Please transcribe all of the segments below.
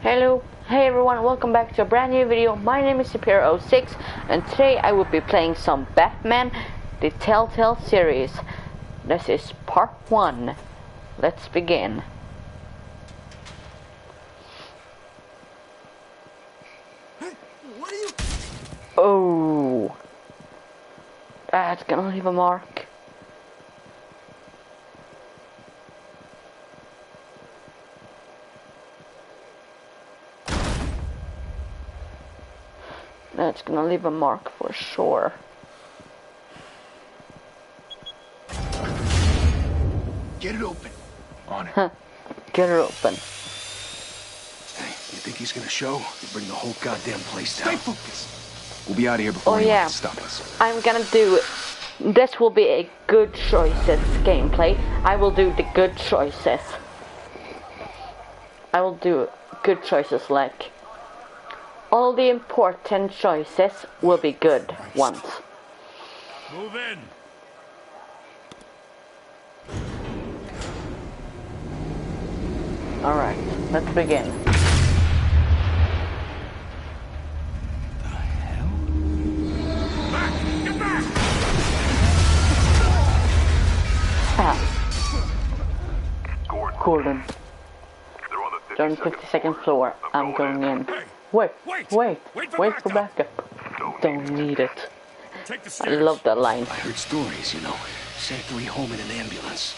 Hello, hey everyone, welcome back to a brand new video. My name is Superior06 and today I will be playing some Batman, the Telltale series. This is part 1. Let's begin. What are you? Oh, that's gonna leave a mark. That's gonna leave a mark for sure. Get it open. On it. Get it open. Hey, you think he's gonna show? He'll bring the whole goddamn place down. Stay focused. We'll be out of here before anyone can stop us. I'm gonna do. This will be a good choices gameplay. I will do the good choices. I will do good choices like. All the important choices will be good ones. Move in. Alright, let's begin. The hell? Back! Get back! Gordon. They're on the 52nd floor. I'm going in. Wait for backup. Don't need it. Take the I stairs. love that line. I heard stories, you know. Sent 3 home in an ambulance.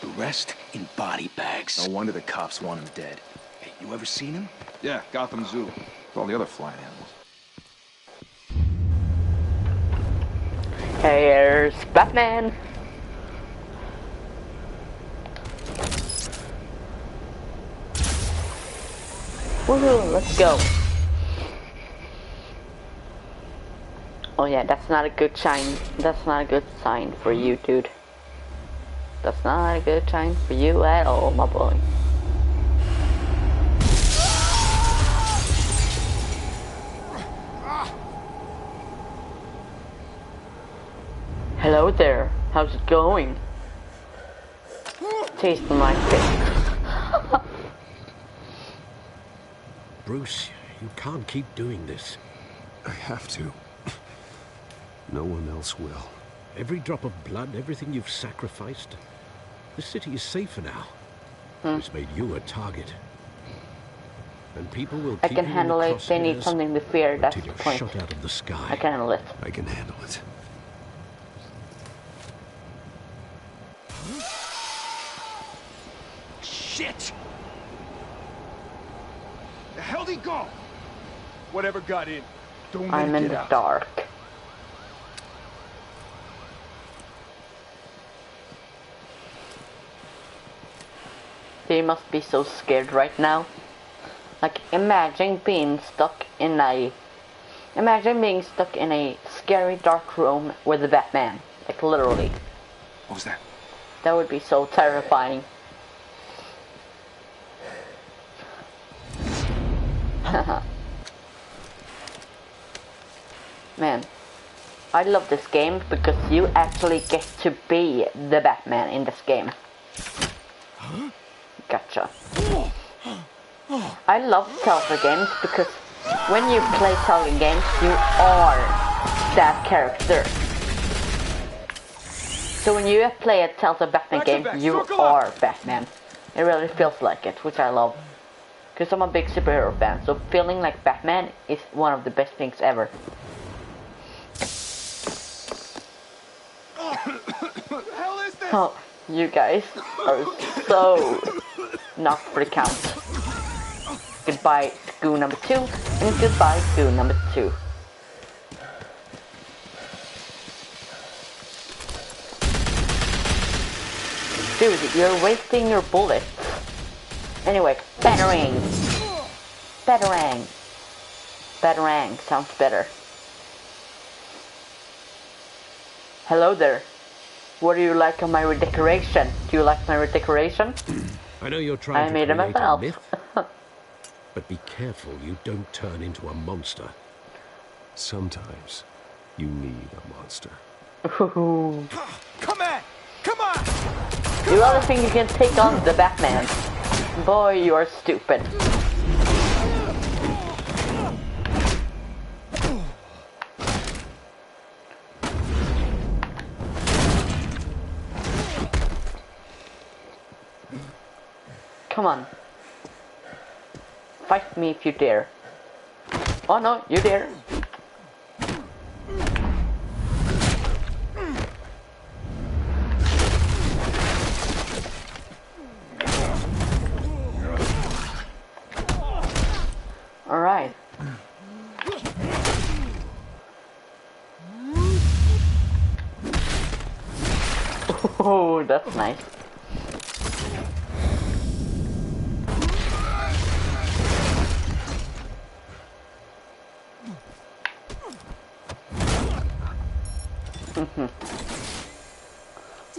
The rest in body bags. No wonder the cops want him dead. Hey, you ever seen him? Yeah, Gotham Zoo. With all the other flying animals. Here's Batman. Woohoo, let's go. Oh yeah, that's not a good sign. That's not a good sign for you, dude. That's not a good sign for you at all, my boy. Hello there. How's it going? Tasting like this. Bruce, you can't keep doing this. I have to. No one else will. Every drop of blood, everything you've sacrificed. The city is safer now. It's made you a target. And people will I keep can you in handle the it. They need crosshairs something to fear. That's until the you're point. shot out of the sky. I can handle it. I can handle it. Shit! The hell'd he go? Whatever got in. Don't let I'm it in get the out. dark. They must be so scared right now. Like, imagine being stuck in a scary dark room with the Batman. Like, literally. What was that? That would be so terrifying. Man, I love this game because you actually get to be the Batman in this game. Gotcha. I love Telltale games because when you play Telltale games, you are that character. So when you play a Telltale Batman game, you are Batman. It really feels like it, which I love. Because I'm a big superhero fan, so feeling like Batman is one of the best things ever. What the hell is this? Oh, you guys are so not for the count. Goodbye, school number 2, and goodbye, school number 2. Dude, you're wasting your bullets. Anyway, batarang. Batarang. Batarang sounds better. Hello there. What do you like on my redecoration? Do you like my redecoration? I know you're trying I to made it create a myself. myth, but be careful you don't turn into a monster. Sometimes you need a monster. Ooh. Come on! Come on! You rather think you can take on the Batman? Boy, you are stupid. Come on. Fight me if you dare. Oh no, you dare. Alright. Oh, that's nice.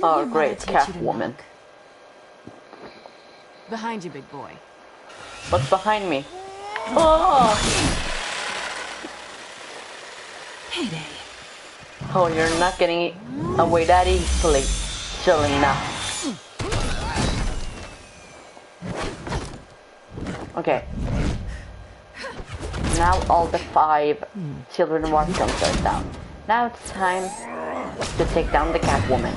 Oh, great, Catwoman. Behind you, big boy. What's behind me? Oh! Heyday. Oh, you're not getting away that easily. Chilling now. Okay. Now all the 5 children war drums are down. Now it's time to take down the Catwoman.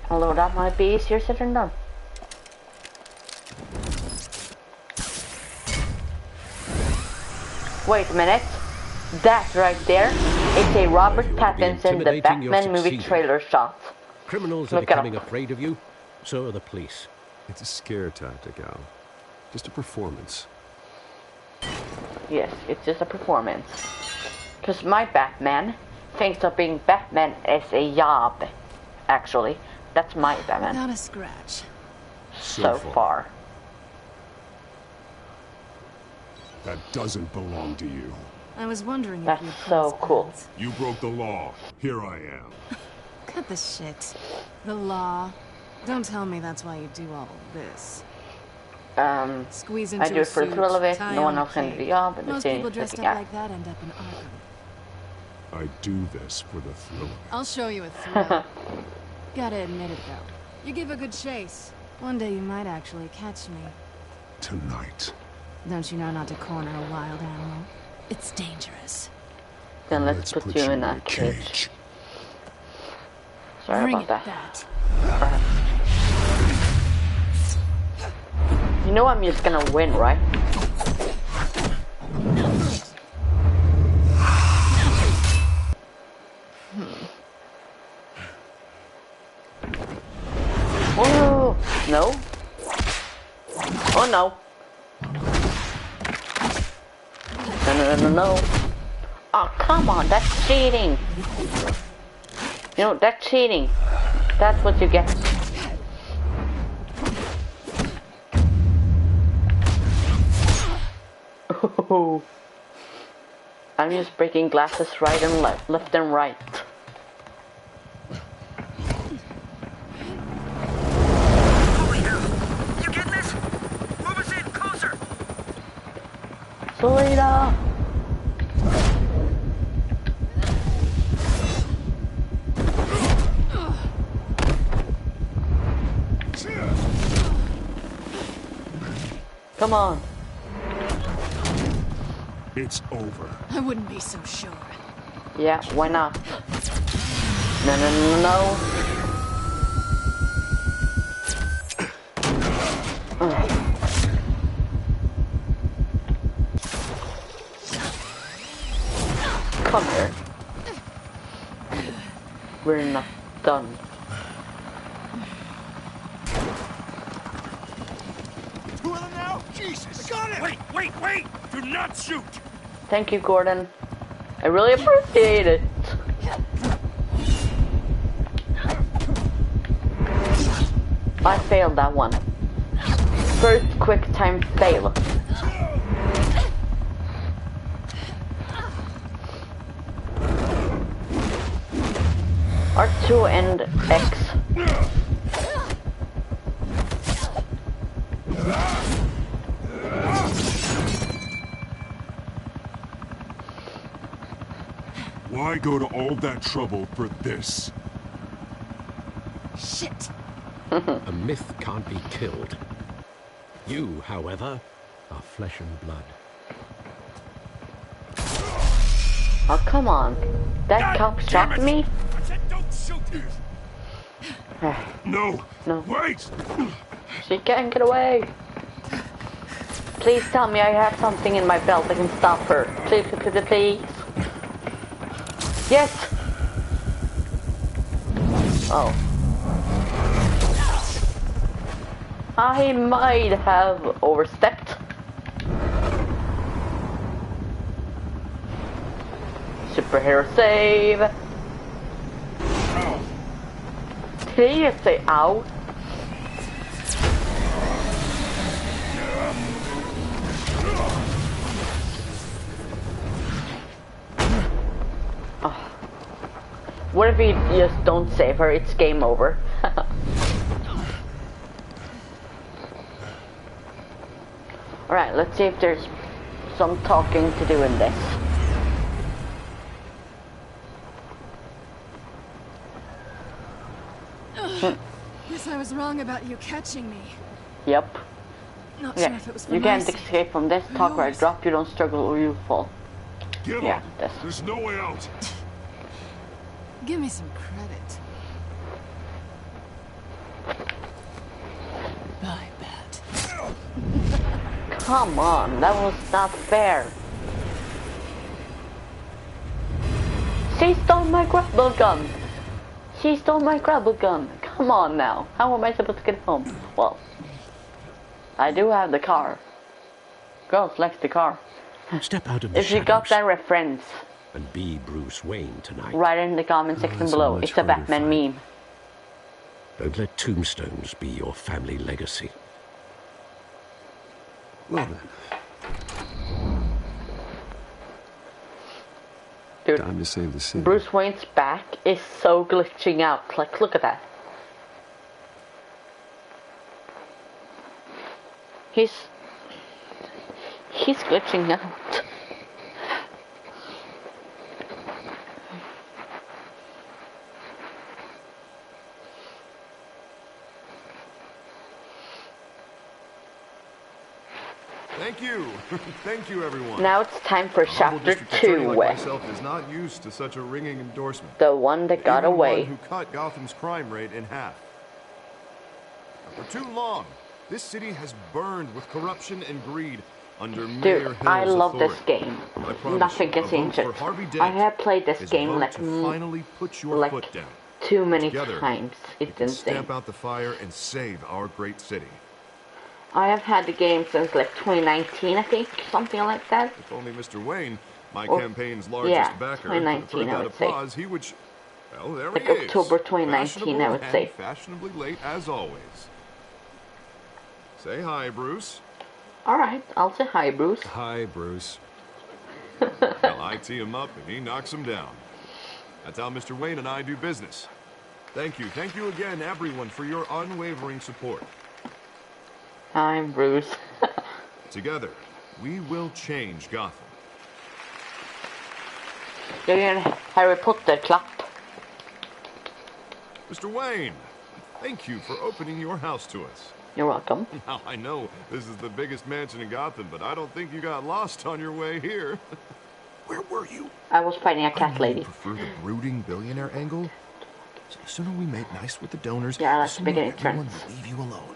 Although that might be easier said than done. Wait a minute. That right there is a Robert Pattinson the Batman movie trailer shot. Criminals are becoming afraid of you, so are the police. It's a scare tactic, Al. Just a performance. Yes, it's just a performance. Because my Batman thinks of being Batman as a job. Actually, that's my Batman. Not a scratch. So far. That doesn't belong to you. I was wondering That's if you'd so cool. plans. You broke the law. Here I am. Cut the shit. The law. Don't tell me that's why you do all this. Squeeze into I do it for the suit, thrill of it. tie No one on a else can do cape. the job, and the Most city people is dressed looking up at. like that end up in Arkham. I do this for the thrill of it. I'll show you a thrill. Gotta admit it though. You give a good chase. One day you might actually catch me. Tonight. Don't you know not to corner a wild animal? It's dangerous. Then let's put you in a cage. Sorry Bring about it that. that. You know I'm just gonna win, right? Oh no! Oh no! No! Oh come on, that's cheating! You know, that's cheating. That's what you get. I'm just breaking glasses right and left and right. Over here. You getting this? Move us in, closer. Selena! Come on. It's over. I wouldn't be so sure. Yeah, why not? No. Come here. We're not done. Two of them now? Jesus! I got it! Wait! Do not shoot! Thank you, Gordon. I really appreciate it. I failed that one. First quick time fail. R2 and X. Why go to all that trouble for this? Shit. A myth can't be killed. You, however, are flesh and blood. Oh, come on. That cop shot me? I said don't shoot! No. No. Wait. She can't get away. Please tell me I have something in my belt that can stop her. Please, please, please. Yes. Oh. I might have overstepped. Superhero save. Did he just say ow? Oh. What if you just don't save her? It's game over. Alright, let's see if there's some talking to do in this. Guess I was wrong about you catching me. Yep. Not sure if it was for you my can't sake. escape from this. Talk where I drop, you don't struggle or you fall. Give Yeah, up. this. There's no way out. Give me some credit. I bet. Come on, that was not fair. She stole my grapple gun. She stole my grapple gun. Come on now. How am I supposed to get home? Well, I do have the car. Girls like the car. Step out of the If you got shadows that reference, and be Bruce Wayne tonight. write it in the comment section that's a below. much It's a harder Batman fight. meme. Don't let tombstones be your family legacy. Well then, Dude, time to save the city. Bruce Wayne's back is so glitching out. Like, look at that. He's glitching out. Thank you. Thank you, everyone. Now it's time for Humble chapter district attorney 2. like myself is not used to such a ringing endorsement. The one that got Even away. one who cut Gotham's crime rate in half. For too long, this city has burned with corruption and greed under Mayor Dude, Hill's I love authority. this game. I promise Nothing you, gets a vote injured. for Harvey Dent I have played this is a game vote like to finally put your like foot down. too many Together, times. we It's can insane. stamp out the fire and save our great city. I have had the game since like 2019, I think, something like that. If only Mr. Wayne, my Or- campaign's largest yeah, backer, 2019, heard I that would say. applause, he would. Well, there Like he is. October 2019, I would Fashionable say. and fashionably late as always. Say hi, Bruce. Alright, I'll say hi, Bruce. Hi, Bruce. Well, I tee him up and he knocks him down. That's how Mr. Wayne and I do business. Thank you again, everyone, for your unwavering support. I'm Bruce. Together, we will change Gotham. You're gonna Harry Potter clap. Mr. Wayne, thank you for opening your house to us. You're welcome. Now, I know this is the biggest mansion in Gotham, but I don't think you got lost on your way here. Where were you? I was fighting a I cat know you lady. prefer the brooding billionaire angle. So the sooner we make nice with the donors, Yeah, the let's sooner make an everyone entrance. will leave you alone.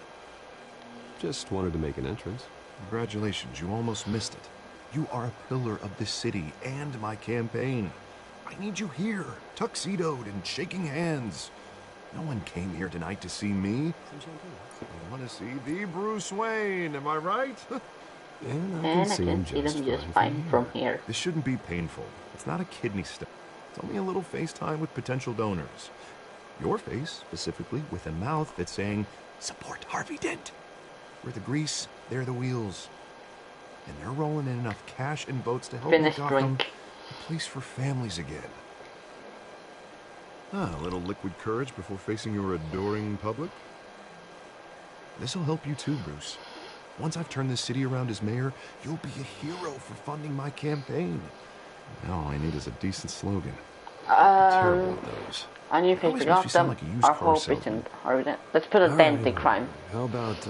Just wanted to make an entrance. Congratulations, you almost missed it. You are a pillar of this city and my campaign. I need you here, tuxedoed and shaking hands. No one came here tonight to see me. They want to see the Bruce Wayne, am I right? And I And I can see can him see them just fine fine from here. This shouldn't be painful. It's not a kidney stone. It's only a little FaceTime with potential donors. Your face, specifically, with a mouth that's saying, support Harvey Dent. We're the grease, they're the wheels. And they're rolling in enough cash and votes to help make Finish Gotham drink. a place for families again. A little liquid courage before facing your adoring public. This'll help you too, Bruce. Once I've turned this city around as mayor, you'll be a hero for funding my campaign. Now all I need is a decent slogan. Terrible at those. A new face Always to makes you sound Gotham. like a used Our car hope salesman. isn't Harvey Dent. Let's put a dent in crime. How about,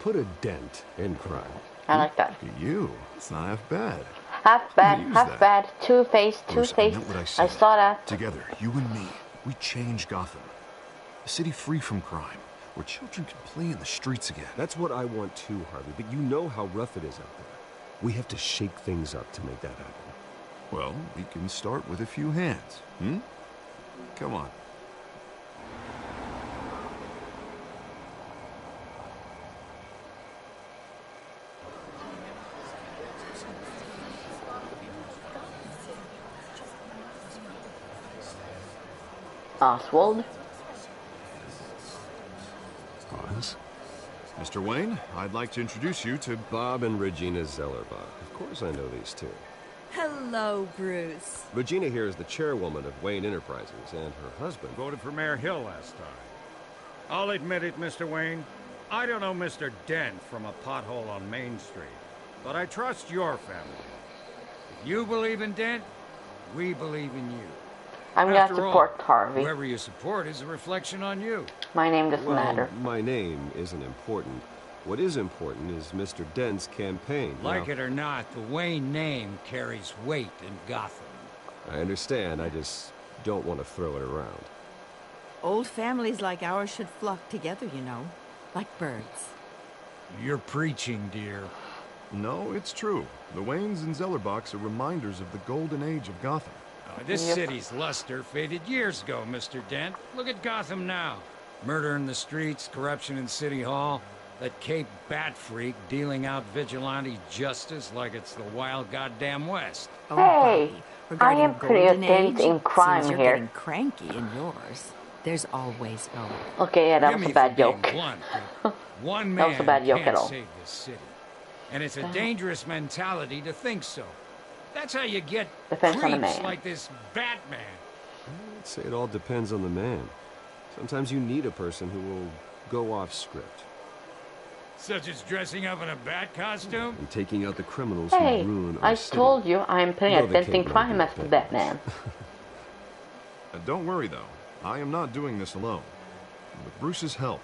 put a dent in crime? I like that. Look at you. It's not half bad. Half bad, use half that. bad. Two-faced, Bruce, I two-faced. meant what I I said. saw that. Together, you and me, we change Gotham. A city free from crime, where children can play in the streets again. That's what I want too, Harvey, but you know how rough it is out there. We have to shake things up to make that happen. Well, we can start with a few hands, hmm? Come on. Oswald? Hans? Mr. Wayne, I'd like to introduce you to Bob and Regina Zellerbach. Of course I know these two. Hello, Bruce. Regina here is the chairwoman of Wayne Enterprises, and her husband... Voted for Mayor Hill last time. I'll admit it, Mr. Wayne. I don't know Mr. Dent from a pothole on Main Street, but I trust your family. If you believe in Dent, we believe in you. I'm gonna support Harvey. Whoever you support is a reflection on you. My name doesn't matter. My name isn't important. What is important is Mr. Dent's campaign. Like it or not, the Wayne name carries weight in Gotham. I understand, I just don't want to throw it around. Old families like ours should flock together, you know, like birds. You're preaching, dear. No, it's true. The Waynes and Zellerbachs are reminders of the golden age of Gotham. This city's luster faded years ago, Mr. Dent. Look at Gotham now. Murder in the streets, corruption in City Hall, that Cape Bat freak dealing out vigilante justice like it's the wild goddamn West. Oh, hey, Bobby, I am pretty attentive in crime you're here. Getting cranky in yours. There's always hope. Okay, yeah, that was a bad joke. Blunt, one man was a bad joke can't at all. save this city. And it's a dangerous mentality to think so. That's how you get Depends on the creeps man. like this Batman. I'd say it all depends on the man. Sometimes you need a person who will go off script. Such as dressing up in a bat costume? And taking out the criminals Hey, who ruin our I city. told you I'm playing No, a they dancing can't crime do as the that. Batman. Don't worry, though. I am not doing this alone. With Bruce's help,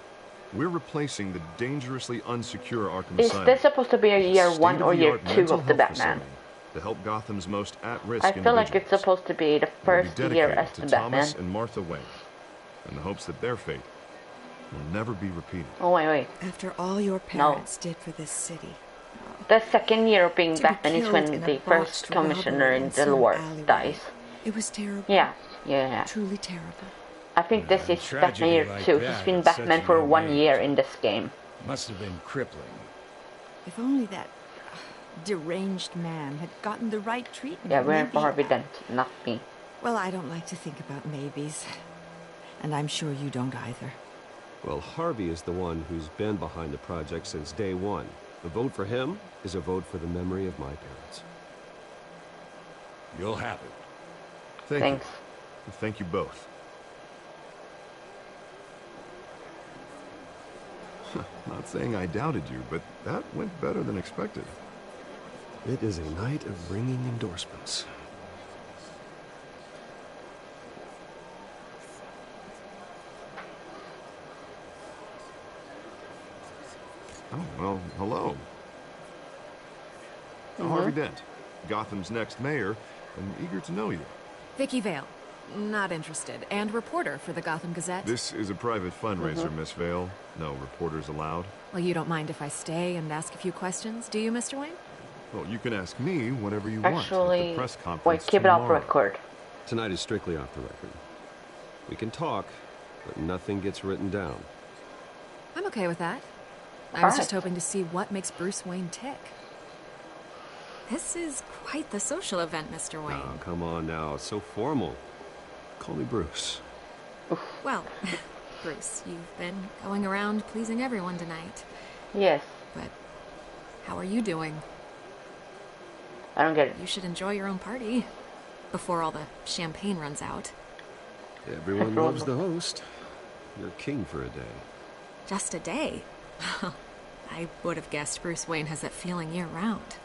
we're replacing the dangerously unsecure Arkham Is Asylum. this supposed to be a year 1 or year 2 of the Batman? To help Gotham's most at-risk I feel like it's supposed to be the first year as the Batman. Thomas and Martha Wayne, in the hopes that their fate will never be repeated. Oh, wait. After all your parents did for this city. The second year of being To be Batman is killed when in the a first botched commissioner robbery in in the some war alleyway. dies. It was terrible. Yeah. Truly terrible. I think this is tragedy Batman year like 2. that He's been at such Batman a for young 1 age. year in this game. Must have been crippling. If only that deranged man had gotten the right treatment. Yeah, we're maybe... for Harvey Dent, not me. Well, I don't like to think about maybes. And I'm sure you don't either. Well, Harvey is the one who's been behind the project since day one. A vote for him is a vote for the memory of my parents. You'll have it. Thanks. You. Thank you both. Not saying I doubted you, but that went better than expected. It is a night of ringing endorsements. Oh, well, hello. Harvey Dent, Gotham's next mayor, and eager to know you. Vicky Vale. Not interested. And reporter for the Gotham Gazette. This is a private fundraiser, Miss Vale. No reporters allowed. Well, you don't mind if I stay and ask a few questions, do you, Mr. Wayne? Well, you can ask me whatever you Actually, want at the press conference wait, keep it off tomorrow. record. Tonight is strictly off the record. We can talk, but nothing gets written down. I'm okay with that. I was Alright. just hoping to see what makes Bruce Wayne tick. This is quite the social event, Mr. Wayne. Oh, come on now. It's so formal. Call me Bruce. Well, Bruce, you've been going around pleasing everyone tonight. Yes, But how are you doing? I don't get it. You should enjoy your own party before all the champagne runs out. Everyone loves the host. You're king for a day. Just a day? I would have guessed Bruce Wayne has that feeling year-round.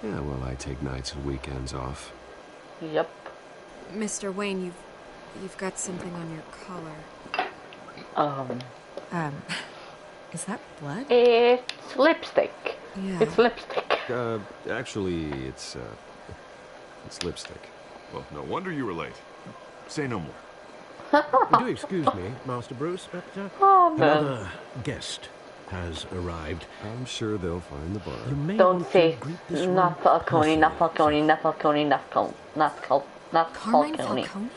Yeah, well, I take nights and weekends off. Yep. Mr. Wayne, you've got something on your collar. Is that blood? It's lipstick. Yeah. It's lipstick. Actually, it's lipstick. Well, no wonder you were late. Say no more. Do excuse me, Master Bruce, but Oh, man. another guest has arrived. I'm sure they'll find the bar. You may Don't want say to greet this not one Falcone, not personally, Falcone, not Falcone, not Carmine Falcone. Falcone?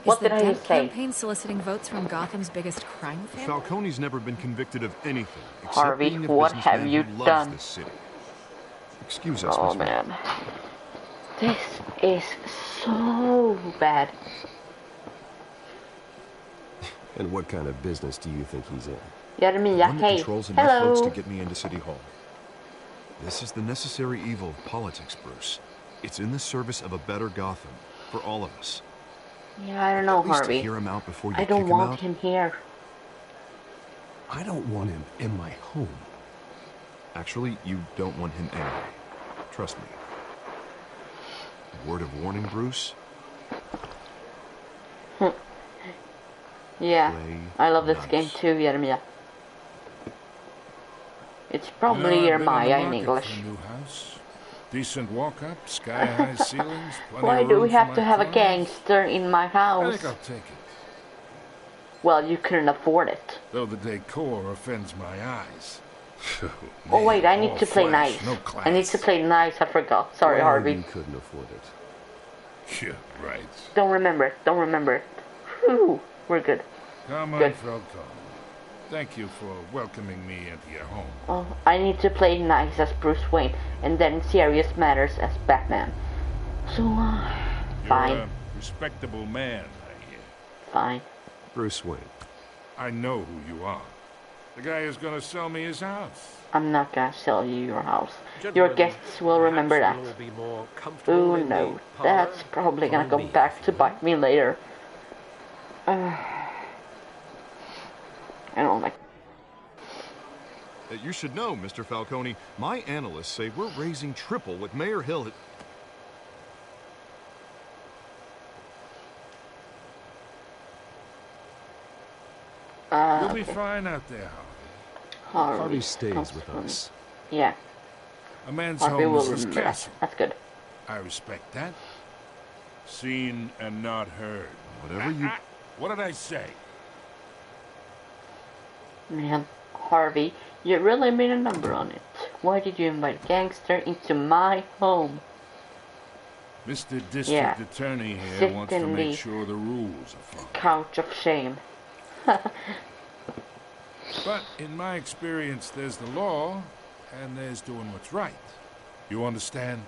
What Is the did I Dent say? campaign soliciting votes from Gotham's biggest crime family? Falcone's never been convicted of anything except Harvey, being a what have businessman you who loves done? this city. Excuse us, Oh Miss Wayne. man, this is so bad. And what kind of business do you think he's in? Jeremiah, One that hey, controls enough votes to hello. get me into City Hall. This is the necessary evil of politics, Bruce. It's in the service of a better Gotham for all of us. Yeah, I don't know, At least to Harvey. hear him out before you I don't kick him want out. him here. I don't want him in my home. Actually, you don't want him anyway. Trust me. Word of warning, Bruce. Yeah, Play I love this nice. game too, Jeremiah. It's probably I've been Jeremiah the in market English. for a new house. Decent walk-up, sky-high ceilings, plenty Why of do room we for have my to have a cars. gangster in my I house? think I'll take it. Well, you couldn't afford it. Though the decor offends my eyes. Oh wait, I need All to play flash, nice. no class. I need to play nice, I forgot. Sorry, Well, Harvey. You couldn't afford it. Yeah, right. Don't remember it, don't remember it. Whew, we're good. Come on, Good. Falcone. Thank you for welcoming me into your home. Oh, I need to play nice as Bruce Wayne, and then serious matters as Batman. So, You're fine, a respectable man, I hear. fine. Bruce Wayne. I know who you are. The guy who's gonna sell me his house. I'm not gonna sell you your house. Your Gentlemen, guests will remember that. perhaps you'll be more comfortable Oh in no, the parlor. that's probably gonna Follow come me, back if to you will. bite me later. I don't like. You should know, Mr. Falcone, my analysts say we're raising triple what Mayor Hill had... You'll be fine out there, Harvey. Harvey stays with us. Yeah, A man's Harvey home will is his remember that. castle. That's good. I respect that. Seen and not heard. Whatever you... What did I say? Man, Harvey, you really made a number on it. Why did you invite a gangster into my home? Mr. District Yeah. Attorney here Sit wants to in make the sure the rules are followed. Couch of shame. But in my experience, there's the law, and there's doing what's right. You understand?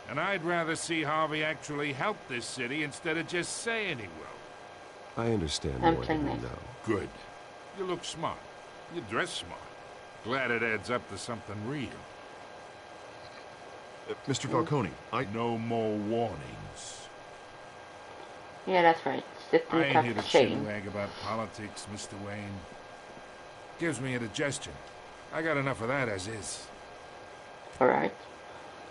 And I'd rather see Harvey actually help this city instead of just saying he will. I understand I'm more playing than you nice. know. Good. You look smart. You dress smart. Glad it adds up to something real. Mr. Falcone, No more warnings. Yeah, that's right. Sit in I the ain't couch here to of shame. wag about politics, Mr. Wayne. Gives me indigestion. I got enough of that as is. Alright.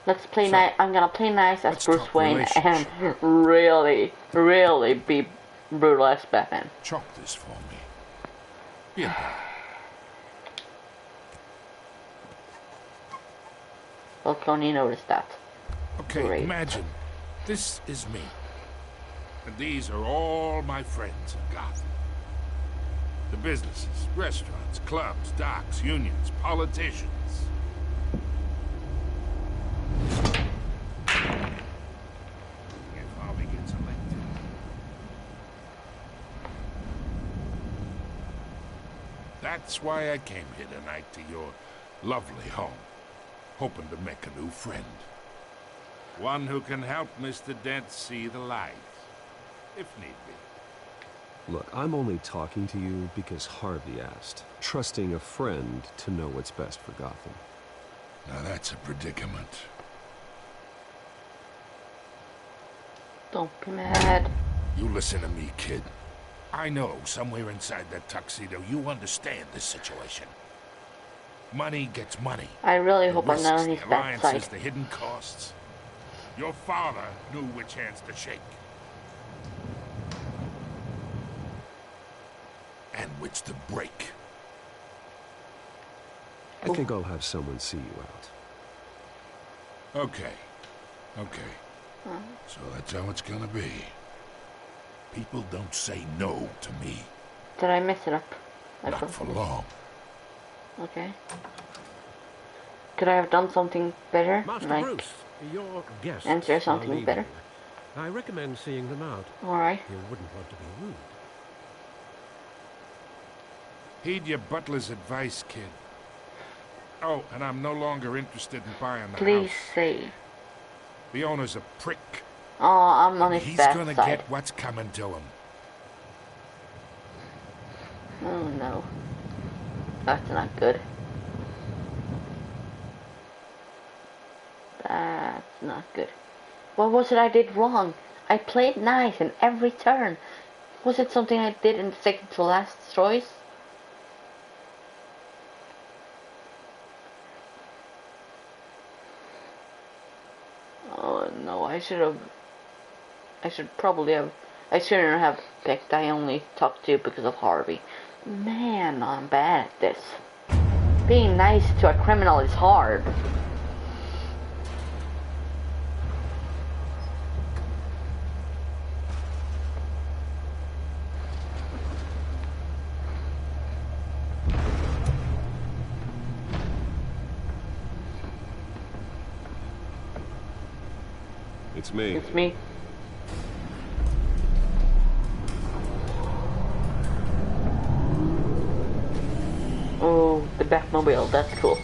Let's play So, nice. I'm gonna play nice as let's Bruce talk Wayne and really, really be brutal as Batman. Chalk this for me. Be a pal. Falcone noticed that. Okay, Great. imagine. This is me. And these are all my friends in Gotham. The businesses, restaurants, clubs, docks, unions, politicians. If Harvey gets elected. That's why I came here tonight to your lovely home. Hoping to make a new friend. One who can help Mr. Dent see the light, if need be. Look, I'm only talking to you because Harvey asked, trusting a friend to know what's best for Gotham. Now that's a predicament. Don't be mad. You listen to me, kid. I know somewhere inside that tuxedo you understand this situation. Money gets money. I really The hope I'm not risks, on his the bad alliances, side. the hidden costs. Your father knew which hands to shake. And which to break. I think I'll have someone see you out. Okay. Okay. So that's how it's gonna be. People don't say no to me. Did I mess it up? Not for long. Okay. Could I have done something better? Master like Bruce, your guests answer something better? I recommend seeing them out. Alright. You wouldn't want to be rude. Heed your butler's advice, kid. Oh, and I'm no longer interested in buying the house. Please say. The owner's a prick. Oh, I'm on his bad He's gonna side. get what's coming to him. Oh no. That's not good. That's not good. What was it I did wrong? I played nice in every turn. Was it something I did in the second to last choice? Oh no, I shouldn't have picked. I only talked to you because of Harvey. Man, I'm bad at this. Being nice to a criminal is hard. It's me. It's me. Oh, the Batmobile, that's cool.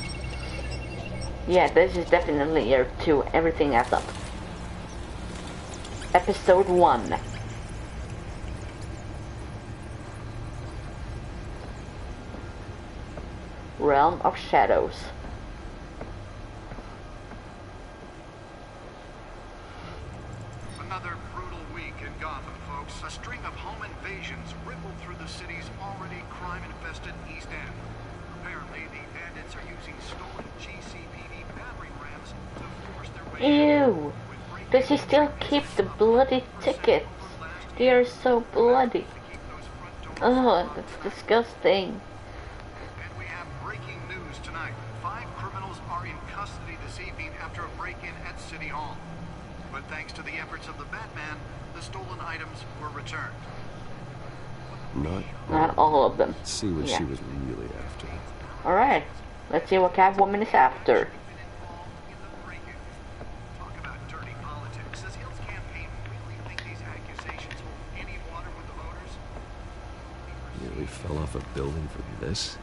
Yeah, this is definitely year 2. Everything adds up. Episode 1. Realm of Shadows. Another brutal week in Gotham, folks. A string of home invasions rippled through the city's already crime-infested East End. Apparently, the bandits are using stolen GCPD battering rams to force their way. Ew! Does he still keep the bloody tickets? They are so bloody. Oh, that's disgusting. And we have breaking news tonight. 5 criminals are in custody this evening after a break-in at City Hall. But thanks to the efforts of the Batman, the stolen items were returned. Not all of them. Let's see what she was really after. Alright, let's see what Catwoman is after. Talk about dirty politics. Does Hill's campaign really think these accusations hold any water with the voters? Nearly fell off a building for this.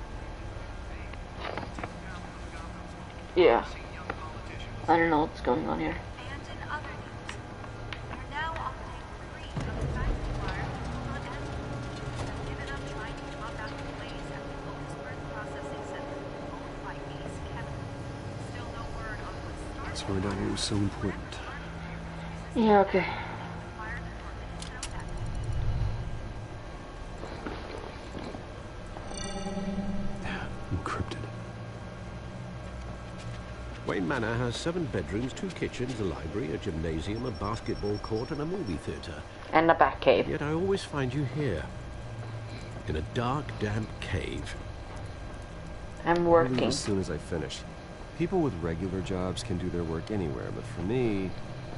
Yeah. I don't know what's going on here. And in other news, we're now operating 3 of the factory fire have given up trying to combat the blaze at the Otisburg Processing Center, owned by Ace Chemical. Still no word on what started. Let's find out what was so important. Yeah, okay. Encrypted. Wayne Manor has 7 bedrooms, 2 kitchens, a library, a gymnasium, a basketball court, and a movie theater. And a back cave. Yet I always find you here, in a dark, damp cave. I'm I'll leave working. as soon as I finish. People with regular jobs can do their work anywhere, but for me,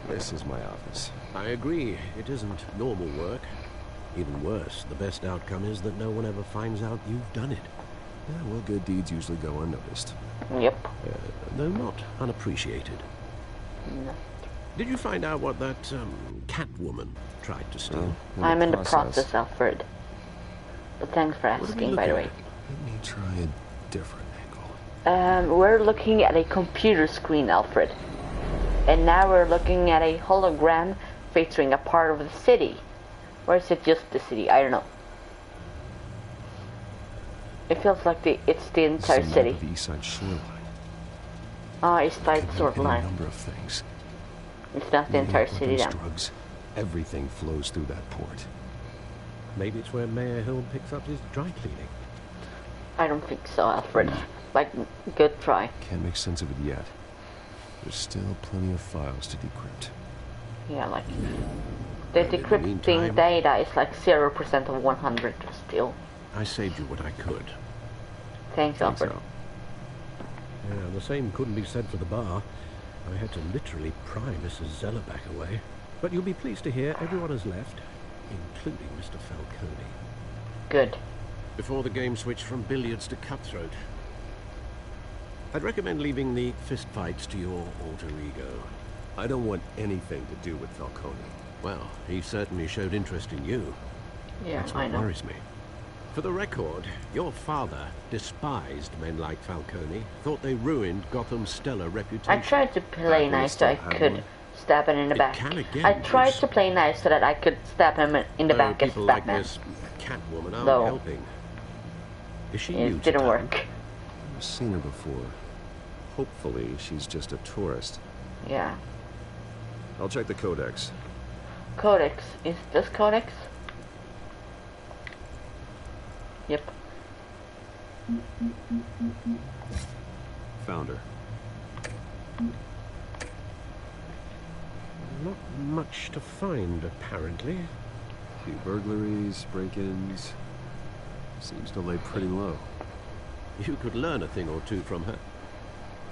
this is my office. I agree, it isn't normal work. Even worse, the best outcome is that no one ever finds out you've done it. Yeah, well, good deeds usually go unnoticed. Yep. Though not unappreciated. No. Did you find out what that, Catwoman tried to steal? I'm in the process, Alfred. But thanks for asking, by the way. Let me try a different angle. We're looking at a computer screen, Alfred. And now we're looking at a hologram featuring a part of the city. Or is it just the city? I don't know. It feels like it's the entire city. The East Side shoreline. Ah, East Side A shoreline. number of things. It's not the entire city then. Drugs. Everything flows through that port. Maybe it's where Mayor Hill picks up his dry cleaning. I don't think so, Alfred. Like, good try. Can't make sense of it yet. There's still plenty of files to decrypt. Yeah, like, the decrypting data is like 0% of 100 still. I saved you what I could. Thanks, Alfred. Yeah, the same couldn't be said for the bar. I had to literally pry Mrs. Zellerback away. But you'll be pleased to hear everyone has left. including Mr. Falcone. Good. Before the game switched from billiards to cutthroat. I'd recommend leaving the fistfights to your alter ego. I don't want anything to do with Falcone. Well, he certainly showed interest in you. Yeah, That's what I know. worries me. For the record, your father despised men like Falcone, thought they ruined Gotham's stellar reputation. I tried to play nice so I could stab him in the back. I tried to play nice so that I could stab him in the back as people like Batman. this Catwoman aren't Though, helping. Is she it new to didn't town? work. I've seen her before. Hopefully, she's just a tourist. Yeah. I'll check the codex. Codex. Is this Codex? Yep. Found her. Not much to find, apparently. A few burglaries, break-ins. Seems to lay pretty low. You could learn a thing or two from her.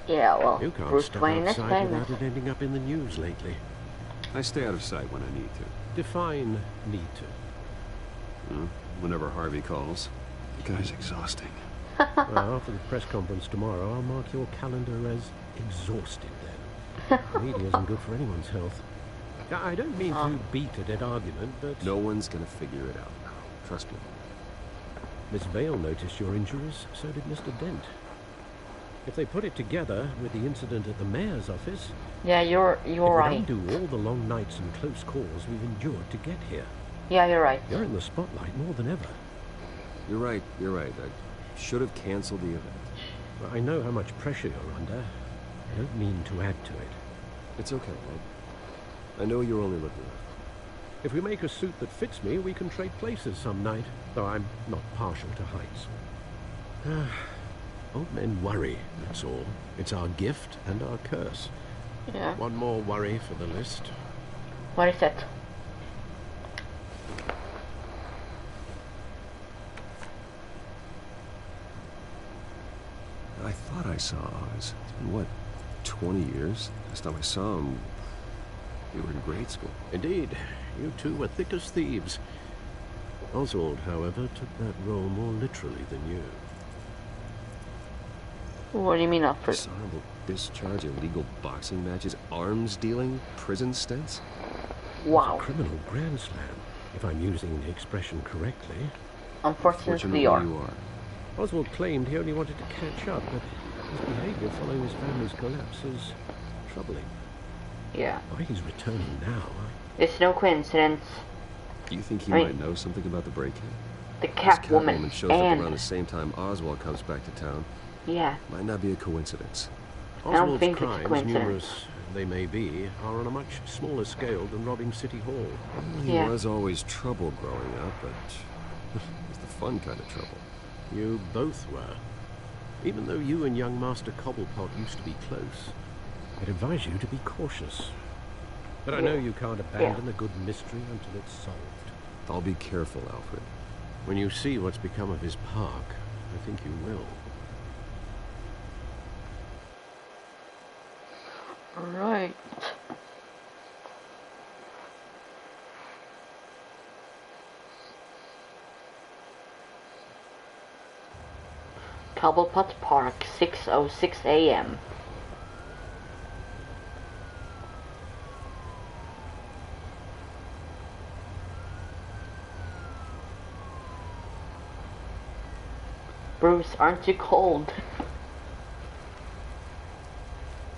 Yeah, well, You can't Bruce step Wayne is outside famous. without it ending up in the news lately. I stay out of sight when I need to. Define need to. Whenever Harvey calls. The guy's exhausting. Well, after the press conference tomorrow, I'll mark your calendar as exhausted then. The media isn't good for anyone's health. I don't mean to beat a dead argument, but... No one's gonna figure it out. Trust me. Miss Vale noticed your injuries, so did Mr. Dent. If they put it together with the incident at the mayor's office... Yeah, you're right. It would undo all the long nights and close calls we've endured to get here. Yeah, you're right. You're in the spotlight more than ever. You're right. I should have canceled the event. I know how much pressure you're under. I don't mean to add to it. It's okay. I know you're only looking. If we make a suit that fits me, we can trade places some night, though I'm not partial to heights. Old men worry, that's all. It's our gift and our curse. Yeah. One more worry for the list. What is it? I thought I saw Oz. It's been, what, 20 years? Last time I saw him, we were in grade school. Indeed. You two were thick as thieves. Oswald, however, took that role more literally than you. What do you mean, Alfred? Dishonorable discharge, illegal boxing matches, arms dealing, prison stints? Wow. It's a criminal grand slam, if I'm using the expression correctly. Unfortunately, you are. Oswald claimed he only wanted to catch up, but his behavior following his family's collapse is troubling. Yeah. Why he's returning now, It's no coincidence. You think he might know something about the break-in? The Catwoman shows up around the same time Oswald comes back to town. Yeah. Might not be a coincidence. I don't Oswald's think it's crimes, coincidence. numerous they may be, are on a much smaller scale than robbing City Hall. He was always trouble growing up, but it was the fun kind of trouble. You both were. Even though you and young Master Cobblepot used to be close, I'd advise you to be cautious. But I know you can't abandon a good mystery until it's solved. I'll be careful, Alfred. When you see what's become of his park, I think you will. Right. Cobblepot Park, 6:06 a.m. Bruce, aren't you cold?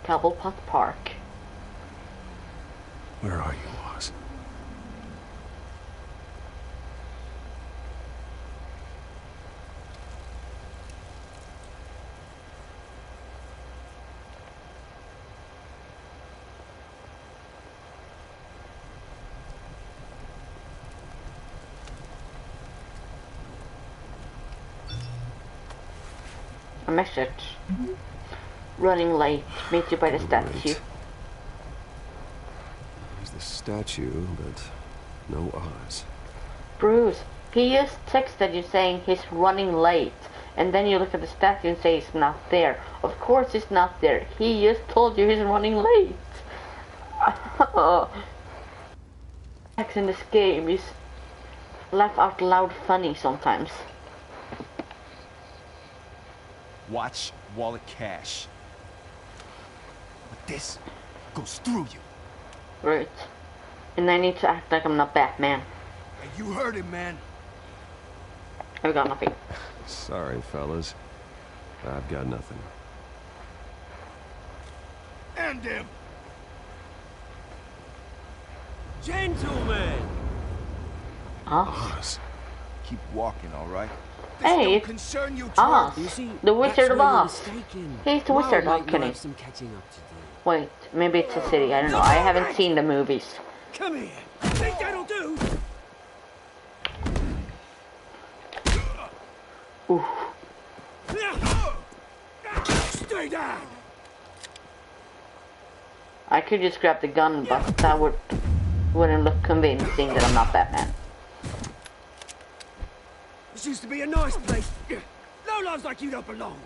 Cobblepot Park. Where are you, Oz? A message. Running late. Meet you by the statue. There's the statue, but no Oz. Bruce, he just texted you saying he's running late. And then you look at the statue and say he's not there. Of course he's not there. He just told you he's running late. Text in this game is laugh out loud funny sometimes. Watch wallet cash. But this goes through you. Right. And I need to act like I'm not Batman. Hey, you heard him, man. I've got nothing. Sorry, fellas. I've got nothing. End him! Gentlemen! Oz, keep walking, all right? This hey, it's concern you, Oz, the Wizard of Oz. He's the Wizard of Kenny. Wait, maybe it's a city. I don't know. I haven't seen the movies. Come here. Think that'll do? Oof. Stay down. I could just grab the gun, but that wouldn't look convincing that I'm not Batman. This used to be a nice place. Lowlifes like you don't belong.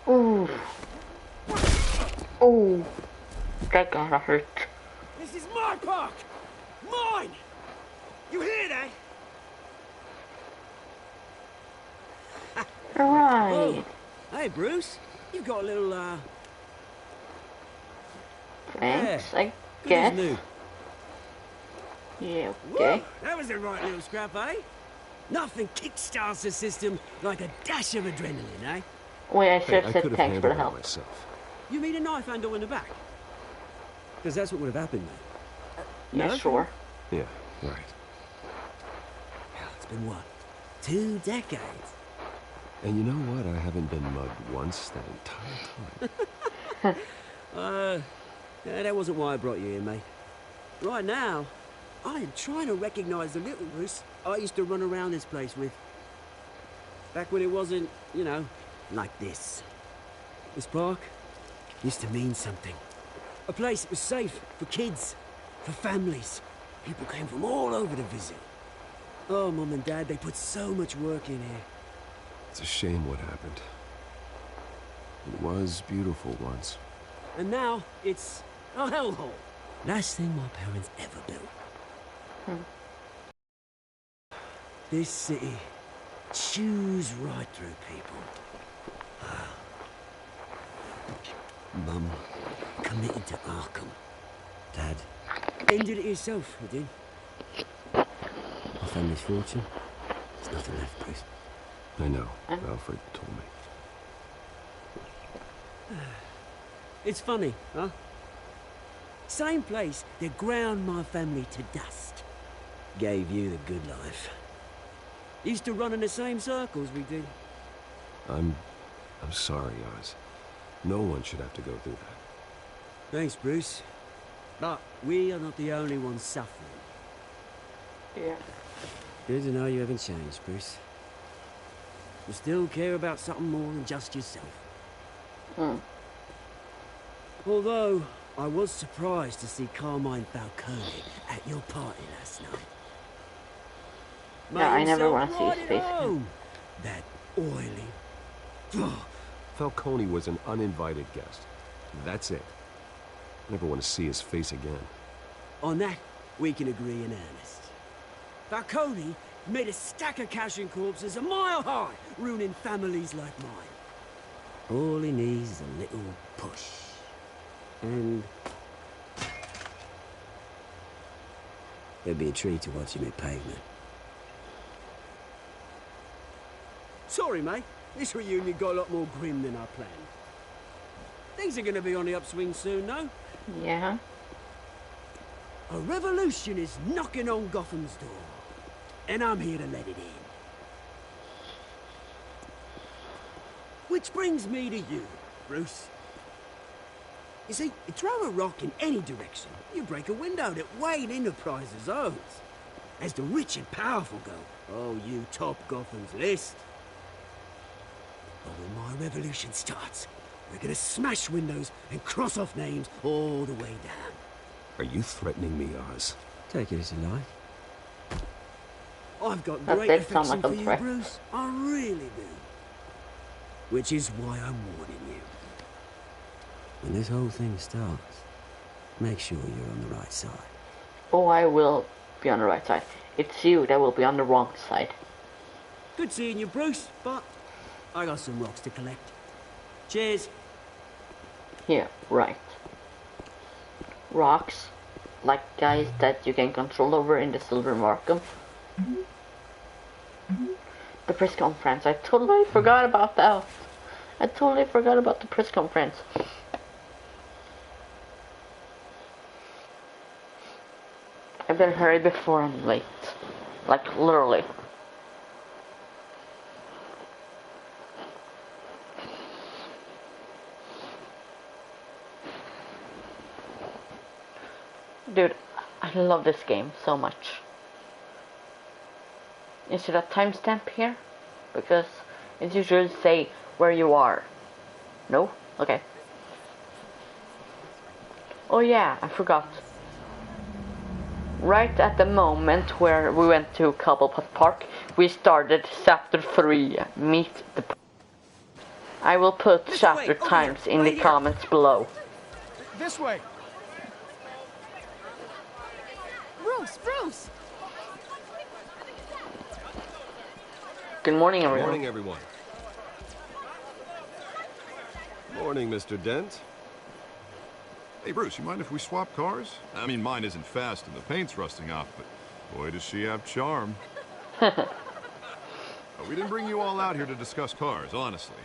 Ooh. Ooh. That gotta hurt. This is my park. Mine. You hear that? Alright. Oh. Hey, Bruce. You've got a little, Thanks, yeah. I guess. New. Yeah, okay. Whoa, that was the right little scrap, eh? Nothing kickstarts the system like a dash of adrenaline, eh? Wait, I should have said thanks for the help. Myself. You mean a knife handle in the back? Because that's what would have happened, mate. Yeah, no? sure. Yeah, right. Hell, it's been what? 2 decades? And you know what? I haven't been mugged once that entire time. Yeah, that wasn't why I brought you here, mate. Right now, I am trying to recognize the little Bruce I used to run around this place with. Back when it wasn't, you know, like this. This park used to mean something. A place that was safe for kids, for families. People came from all over to visit. Oh, Mum and Dad, they put so much work in here. It's a shame what happened. It was beautiful once. And now, it's a hellhole. Last thing my parents ever built. This city chews right through people. Mum committed to Arkham. Dad ended it himself, he did. My family's fortune. There's nothing left, Bruce. I know. Alfred told me. It's funny, huh? Same place that ground my family to dust. Gave you the good life. Used to run in the same circles we did. I'm sorry, Oz. No one should have to go through that. Thanks, Bruce. But we are not the only ones suffering. Yeah. Good to know you haven't changed, Bruce. You still care about something more than just yourself. Although, I was surprised to see Carmine Falcone at your party last night. Yeah, I never want to see his face again. That oily... Falcone was an uninvited guest. That's it. Never want to see his face again. On that, we can agree in earnest. Falcone made a stack of cash and corpses a mile high, ruining families like mine. All he needs is a little push. And... it'd be a treat to watch him at pavement. Sorry, mate. This reunion got a lot more grim than I planned. Things are gonna be on the upswing soon, though. Yeah. A revolution is knocking on Gotham's door. And I'm here to let it in. Which brings me to you, Bruce. You see, you throw a rock in any direction, you break a window that Wayne Enterprises owns. As the rich and powerful go, oh, you top Gotham's list. But when my revolution starts, we're gonna smash windows and cross off names all the way down. Are you threatening me, Oz? Take it as you like. I've got That great did sound affection like a for you, threat. Bruce. I really do. Which is why I'm warning you. When this whole thing starts, make sure you're on the right side. Oh, I will be on the right side. It's you that will be on the wrong side. Good seeing you, Bruce, but I got some rocks to collect. Cheers. Yeah, right. Rocks, like guys that you can control over in the Silver Markham. The press conference. I totally forgot about that. I totally forgot about the press conference. I've been hurried before I'm late. Like, literally. Dude, I love this game so much. Is it a timestamp here? Because it usually say where you are. No? Okay. Oh yeah, I forgot. Right at the moment where we went to Cobblepot Park, we started chapter 3, Meet the... I will put chapter times in the comments below. This way! Bruce! Good morning, everyone. Morning, everyone. Morning, Mr. Dent. Hey, Bruce, you mind if we swap cars? I mean, mine isn't fast and the paint's rusting off, but boy, does she have charm. We didn't bring you all out here to discuss cars, honestly.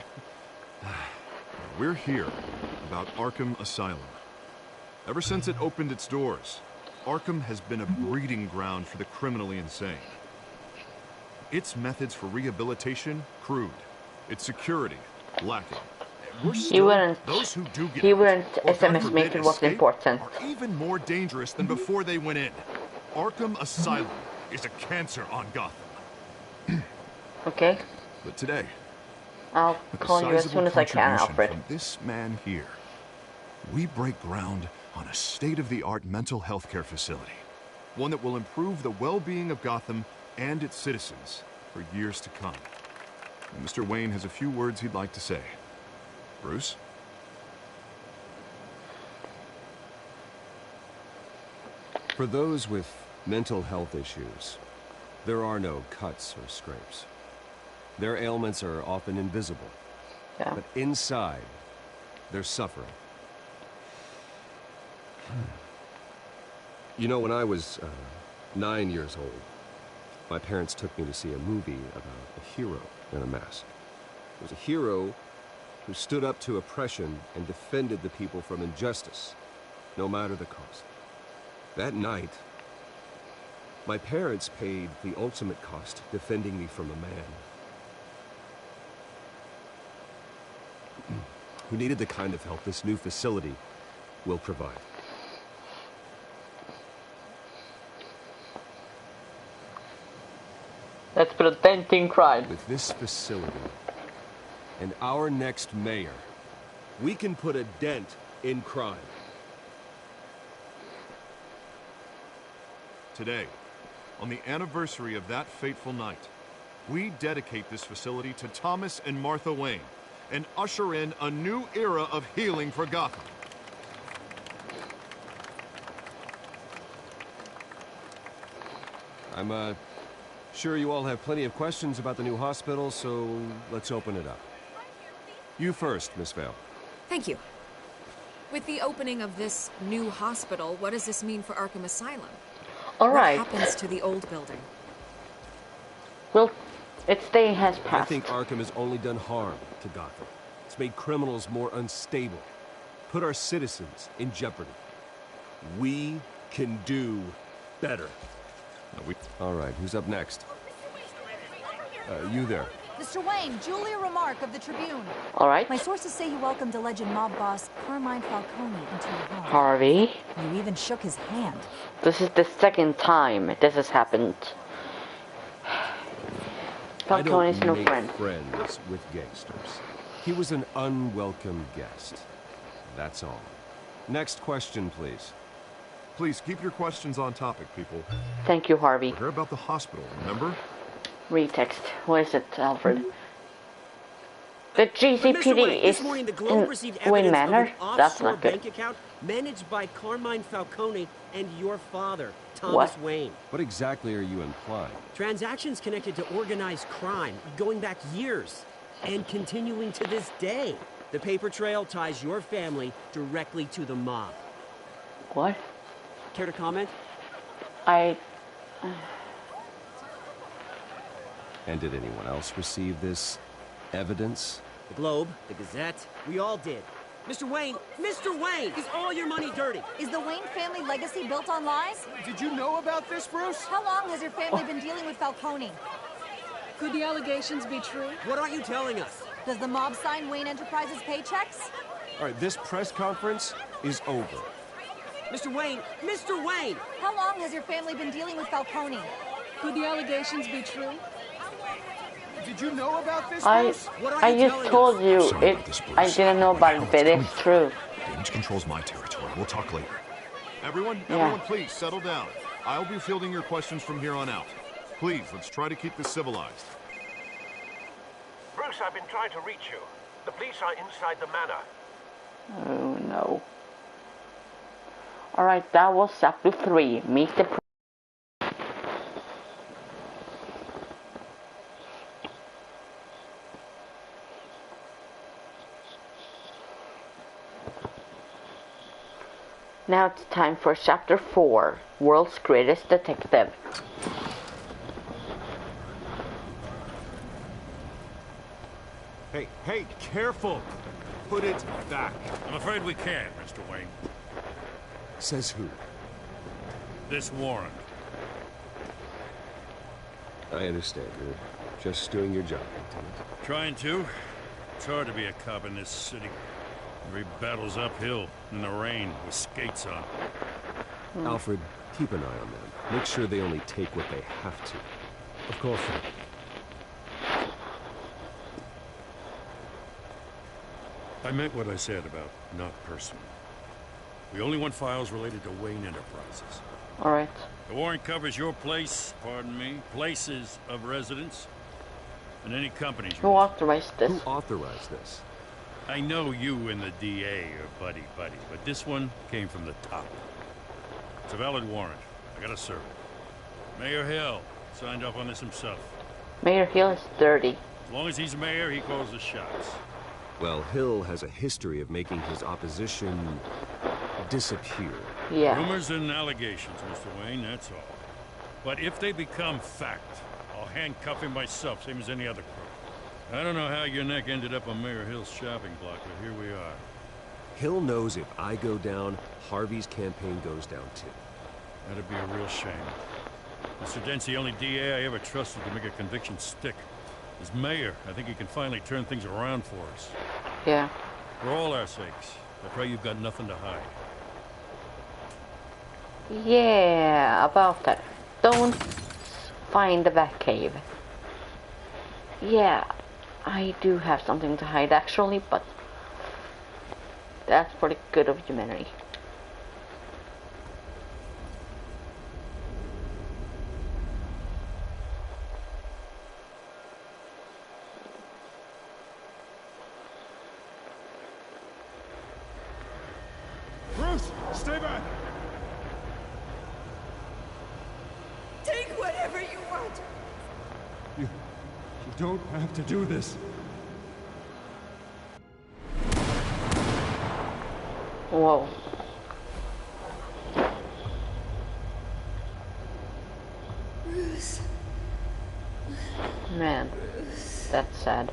We're here about Arkham Asylum. Ever since it opened its doors, Arkham has been a breeding ground for the criminally insane. Its methods for rehabilitation, crude. Its security, lacking. He wouldn't SMS me if it wasn't important. Are even more dangerous than before they went in. Arkham Asylum is a cancer on Gotham. Okay. But today, I'll call you as soon as I can, Alfred. From this man here, we break ground on a state-of-the-art mental health care facility. One that will improve the well-being of Gotham and its citizens for years to come. And Mr. Wayne has a few words he'd like to say. Bruce? For those with mental health issues, there are no cuts or scrapes. Their ailments are often invisible. Yeah. But inside, they're suffering. You know, when I was 9 years old, my parents took me to see a movie about a hero in a mask. It was a hero who stood up to oppression and defended the people from injustice, no matter the cost. That night, my parents paid the ultimate cost defending me from a man who needed the kind of help this new facility will provide. Let's put a dent in crime. With this facility and our next mayor, we can put a dent in crime. Today, on the anniversary of that fateful night, we dedicate this facility to Thomas and Martha Wayne and usher in a new era of healing for Gotham. I'm sure you all have plenty of questions about the new hospital, so let's open it up. You first, Miss Vale. Thank you. With the opening of this new hospital, what does this mean for Arkham Asylum? All right. What happens to the old building? Well, its day has passed. I think Arkham has only done harm to Gotham. It's made criminals more unstable, put our citizens in jeopardy. We can do better. All right, who's up next? You there. Mr. Wayne, Julia Remark of the Tribune. All right. My sources say you welcomed alleged mob boss Carmine Falcone into your home. Harvey. You even shook his hand. This is the second time this has happened. Falcone is no friend. Friends with gangsters. He was an unwelcome guest. That's all. Next question, please. Please keep your questions on topic, people. Thank you, Harvey. We're here about the hospital, remember? Retext. What is it, Alfred? The GCPD is morning, the Globe received in Wayne evidence Manor. of an That's offshore not good. bank account managed by Carmine Falcone and your father, Thomas Wayne. What exactly are you implying? Transactions connected to organized crime going back years and continuing to this day. The paper trail ties your family directly to the mob. What? Care to comment? And did anyone else receive this evidence? The Globe, the Gazette, we all did. Mr. Wayne, is all your money dirty? Is the Wayne family legacy built on lies? Did you know about this, Bruce? How long has your family been dealing with Falcone? Could the allegations be true? What aren't you telling us? Does the mob sign Wayne Enterprises paychecks? All right, this press conference is over. Mr. Wayne! How long has your family been dealing with Falcone? Could the allegations be true? Did you know about this, Bruce? I just told you it. I didn't know about it, but it's true. Damage controls my territory. We'll talk later. Everyone, please settle down. I'll be fielding your questions from here on out. Please, let's try to keep this civilized. Bruce, I've been trying to reach you. The police are inside the manor. Oh no. Alright, that was chapter 3. Meet the Now it's time for chapter 4, World's Greatest Detective. Hey, careful! Put it back. I'm afraid we can't, Mr. Wayne. Says who? This warrant. I understand. You're just doing your job, Lieutenant. Trying to. It's hard to be a cop in this city. Every battle's uphill, in the rain, with skates on. Alfred, keep an eye on them. Make sure they only take what they have to. Of course, sir. I meant what I said about not personal. We only want files related to Wayne Enterprises. Alright. The warrant covers your places of residence, and any companies. Who authorized this? Who authorized this? I know you and the DA are buddy-buddy, but this one came from the top. It's a valid warrant. I gotta serve it. Mayor Hill signed off on this himself. Mayor Hill is dirty. As long as he's mayor, he calls the shots. Well, Hill has a history of making his opposition disappear. Yeah. Rumors and allegations, Mr. Wayne, that's all. But if they become fact, I'll handcuff him myself, same as any other crook. I don't know how your neck ended up on Mayor Hill's shopping block, but here we are. Hill knows if I go down, Harvey's campaign goes down too. That'd be a real shame. Mr. Dent's the only DA I ever trusted to make a conviction stick. As mayor, I think he can finally turn things around for us. Yeah. For all our sakes, I pray you've got nothing to hide. Yeah, about that. Don't find the Batcave. Yeah, I do have something to hide actually, but that's for the good of humanity. Bruce, stay back! Take whatever you want. You don't have to do this. Whoa. Bruce. Man, that's sad.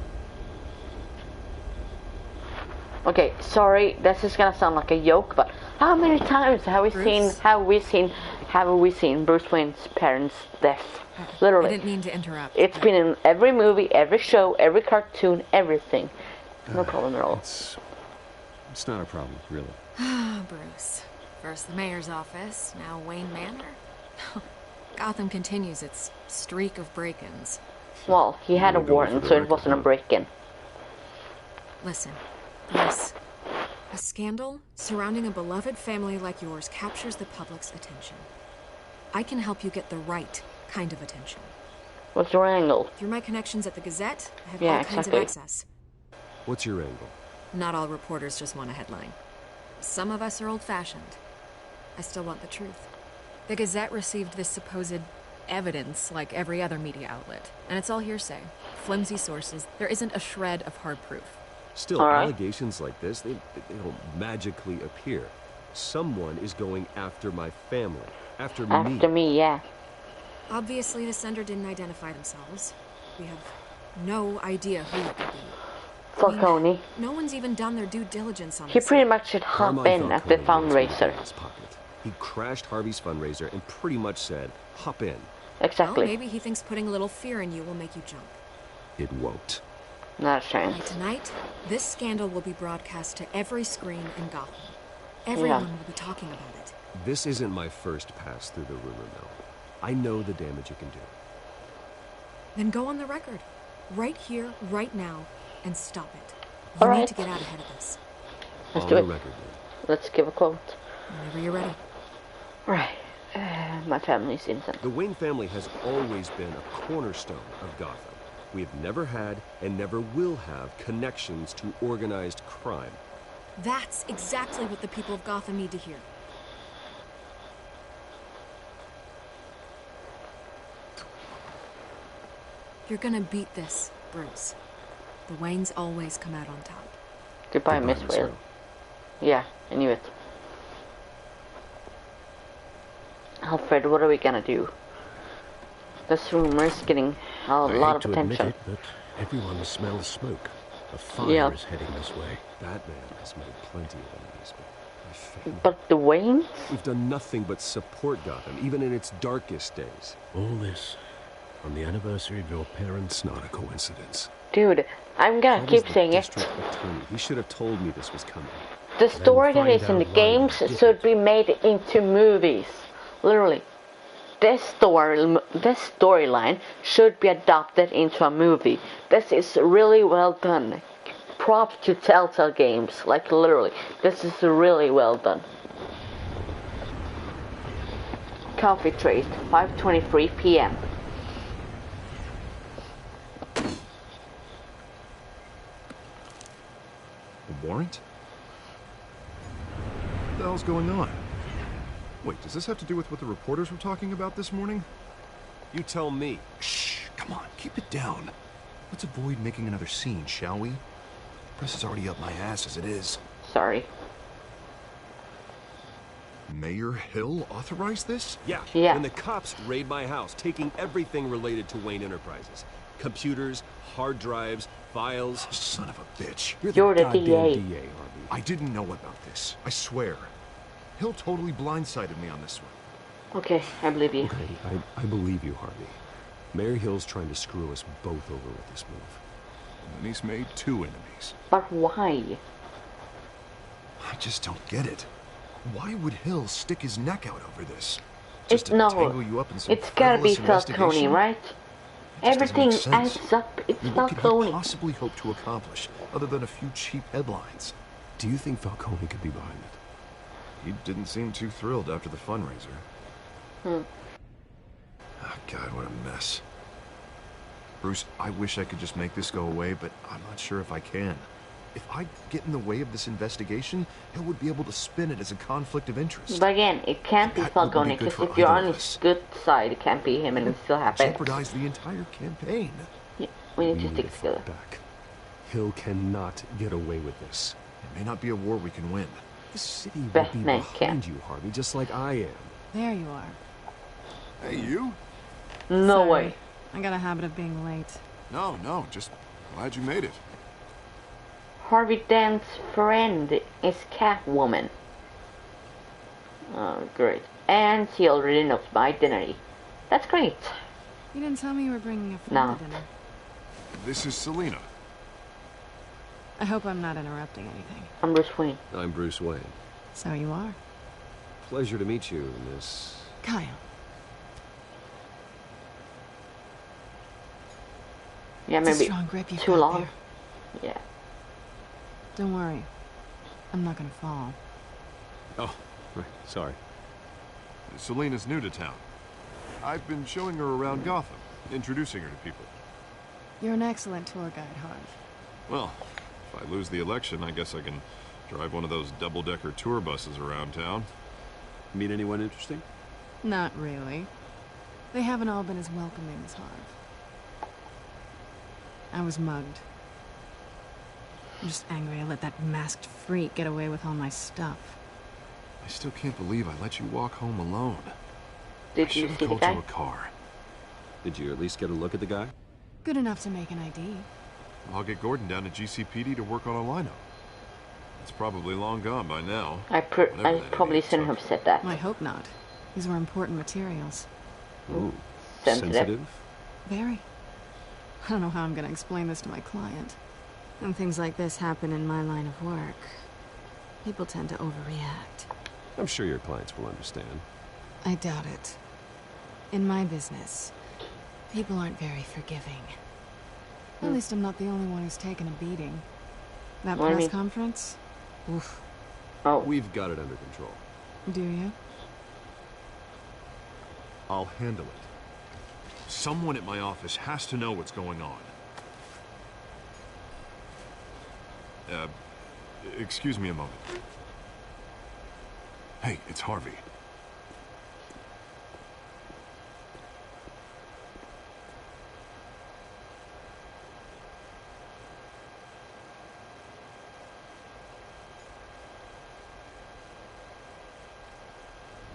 Okay, sorry, this is gonna sound like a joke, but how many times have we seen Bruce Wayne's parents' death? Literally. I didn't mean to interrupt. It's been in every movie, every show, every cartoon, everything. No problem at all. It's not a problem, really. Bruce. First the mayor's office, now Wayne Manor. Gotham continues its streak of break-ins. Well, he had a warrant, so it wasn't a break-in. Listen, Bruce. A scandal surrounding a beloved family like yours captures the public's attention. I can help you get the right kind of attention. What's your angle? Through my connections at the Gazette, I have Yeah, all kinds of exactly. access. What's your angle? Not all reporters just want a headline. Some of us are old-fashioned. I still want the truth. The Gazette received this supposed evidence like every other media outlet, and it's all hearsay. Flimsy sources. There isn't a shred of hard proof. Still, allegations like this, they don't magically appear. Someone is going after my family. After me. After me, yeah. Obviously, the sender didn't identify themselves. We have no idea who it could be. Falcone. No one's even done their due diligence on He this. pretty much should hop in at the fundraiser. He crashed Harvey's fundraiser and pretty much said, hop in. Exactly. Oh, maybe he thinks putting a little fear in you will make you jump. It won't. Not a chance. By tonight, this scandal will be broadcast to every screen in Gotham. Everyone will be talking about it. This isn't my first pass through the rumor mill. I know the damage it can do. Then go on the record. Right here, right now, and stop it. You need to get out ahead of this. Let's do it. Let's give a quote. Whenever you're ready. Right. My family's innocent. The Wayne family has always been a cornerstone of Gotham. We have never had and never will have connections to organized crime. That's exactly what the people of Gotham need to hear. You're gonna beat this, Bruce. The Waynes always come out on top. Goodbye, Miss Whale. Yeah, I knew it. Alfred, what are we gonna do? This rumor's getting a lot of attention. I hate to admit it, but everyone smells smoke. A fire is heading this way. Batman has made plenty of enemies, but the Waynes? We've done nothing but support Gotham, even in its darkest days. All this on the anniversary of your parents' not a coincidence. Dude, I'm gonna keep saying it. He should have told me this was coming. The story that is in the games should be made into movies. Literally. This storyline should be adopted into a movie. This is really well done. Props to Telltale Games. Like, literally. This is really well done. Coffee trace, 5:23 p.m. A warrant? What the hell's going on? Wait, does this have to do with what the reporters were talking about this morning? You tell me. Shh, come on, keep it down. Let's avoid making another scene, shall we? The press is already up my ass as it is. Sorry. Mayor Hill authorized this? Yeah. When the cops raid my house, taking everything related to Wayne Enterprises. Computers, hard drives, files. Son of a bitch. You're the goddamn DA. DA, Harvey. I didn't know about this. I swear. Hill totally blindsided me on this one. Okay, I believe you. Okay, I believe you, Harvey. Mayor Hill's trying to screw us both over with this move. And he's made 2 enemies. But why? I just don't get it. Why would Hill stick his neck out over this? Just to tangle you up in some it's gotta be Falcone, right? Everything adds up. It's Falcone. What could he possibly hope to accomplish, other than a few cheap headlines? Do you think Falcone could be behind it? He didn't seem too thrilled after the fundraiser. Oh, God, what a mess. Bruce, I wish I could just make this go away, but I'm not sure if I can. If I get in the way of this investigation, Hill would be able to spin it as a conflict of interest. But again, it can't be Falcone, because if you're on his good side, it can't be him and it still happens. Jeopardize the entire campaign. Yeah, we need to stick together. Back. Hill cannot get away with this. It may not be a war we can win. The city will be behind you, Harvey, just like I am. There you are. Hey, you? No Sorry. way. I got a habit of being late. No, just glad you made it. Harvey Dent's friend is Catwoman. Oh, great. And he already knows my identity. That's great. You didn't tell me you were bringing a friend to dinner. This is Selina. I hope I'm not interrupting anything. I'm Bruce Wayne. I'm Bruce Wayne. So you are. Pleasure to meet you, Miss... Kyle. Yeah, It's a maybe strong grip you've too got long. there. Yeah. Don't worry. I'm not gonna fall. Oh, right. Sorry. Selina's new to town. I've been showing her around Gotham, introducing her to people. You're an excellent tour guide, Harv. Well, If I lose the election, I guess I can drive one of those double-decker tour buses around town. Meet anyone interesting? Not really. They haven't all been as welcoming as Harv. I was mugged. I'm just angry I let that masked freak get away with all my stuff. I still can't believe I let you walk home alone. Did you see the told guy? you a car. Did you at least get a look at the guy? Good enough to make an ID. I'll get Gordon down to GCPD to work on a lineup. It's probably long gone by now. I probably shouldn't have said that. I hope not. These were important materials. Ooh, sensitive. Very. I don't know how I'm gonna explain this to my client. When things like this happen in my line of work, people tend to overreact. I'm sure your clients will understand. I doubt it. In my business, people aren't very forgiving. At least I'm not the only one who's taken a beating. That What do you press mean? conference? Oof. Oh. We've got it under control. Do you? I'll handle it. Someone at my office has to know what's going on. Excuse me a moment. Hey, it's Harvey.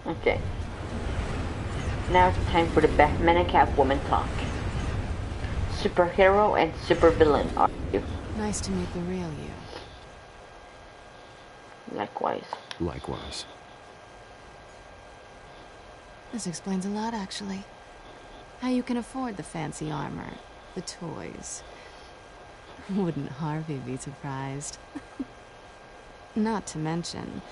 Okay. Now it's time for the Batman and Catwoman talk. Superhero and supervillain are you? Nice to meet the real you. Likewise. Likewise. This explains a lot, actually. How you can afford the fancy armor, the toys. Wouldn't Harvey be surprised? Not to mention,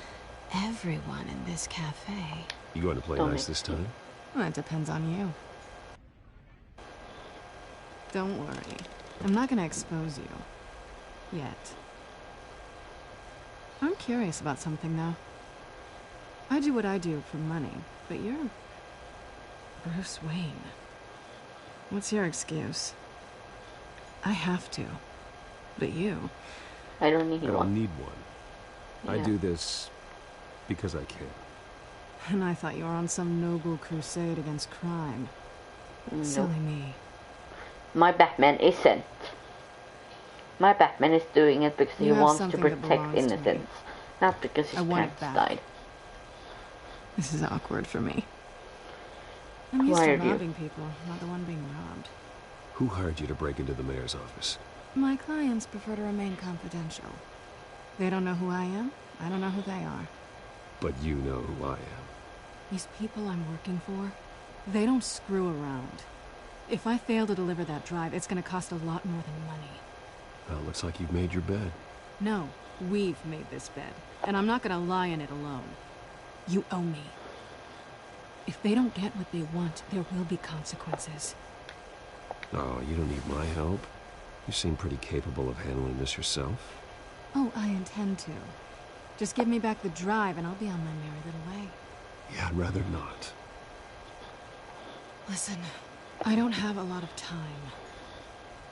everyone in this cafe. You going to play nice this time? Well, it depends on you. Don't worry. I'm not gonna expose you. Yet. I'm curious about something, though. I do what I do for money, but you're Bruce Wayne. What's your excuse? I have to. But you... I don't need I don't one. need one. I Yeah. do this because I can. And I thought you were on some noble crusade against crime. Silly me. My Batman isn't. My Batman is doing it because he You have wants to something that protect belongs to me. innocence, not because I his want it parents back. died. This is awkward for me. I'm Who used to hired you? robbing people, not the one being robbed. Who hired you to break into the mayor's office? My clients prefer to remain confidential. They don't know who I am. I don't know who they are. But you know who I am. These people I'm working for, they don't screw around. If I fail to deliver that drive, it's gonna cost a lot more than money. Well, looks like you've made your bed. No, we've made this bed, and I'm not gonna lie in it alone. You owe me. If they don't get what they want, there will be consequences. Oh, you don't need my help. You seem pretty capable of handling this yourself. Oh, I intend to. Just give me back the drive, and I'll be on my merry little way. Yeah, I'd rather not. Listen, I don't have a lot of time.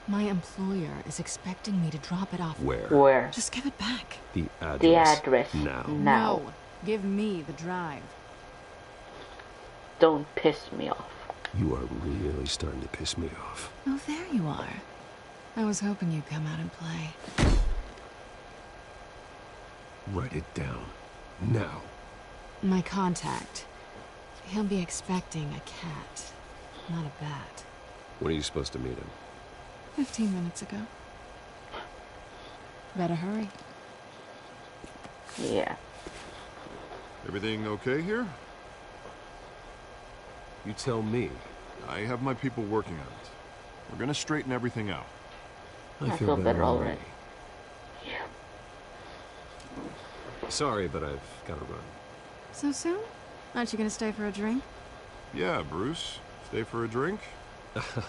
My employer is expecting me to drop it off. Where? Where? Just give it back. The address. The address. Now. No, give me the drive. Don't piss me off. You are really starting to piss me off. Oh, there you are. I was hoping you'd come out and play. Write it down. Now. My contact. He'll be expecting a cat, not a bat. When are you supposed to meet him? 15 minutes ago. Better hurry. Yeah. Everything okay here? You tell me. I have my people working on it. We're gonna straighten everything out. I feel better already. Yeah. Sorry, but I've got to run. So soon? Aren't you gonna stay for a drink? Yeah, Bruce. Stay for a drink?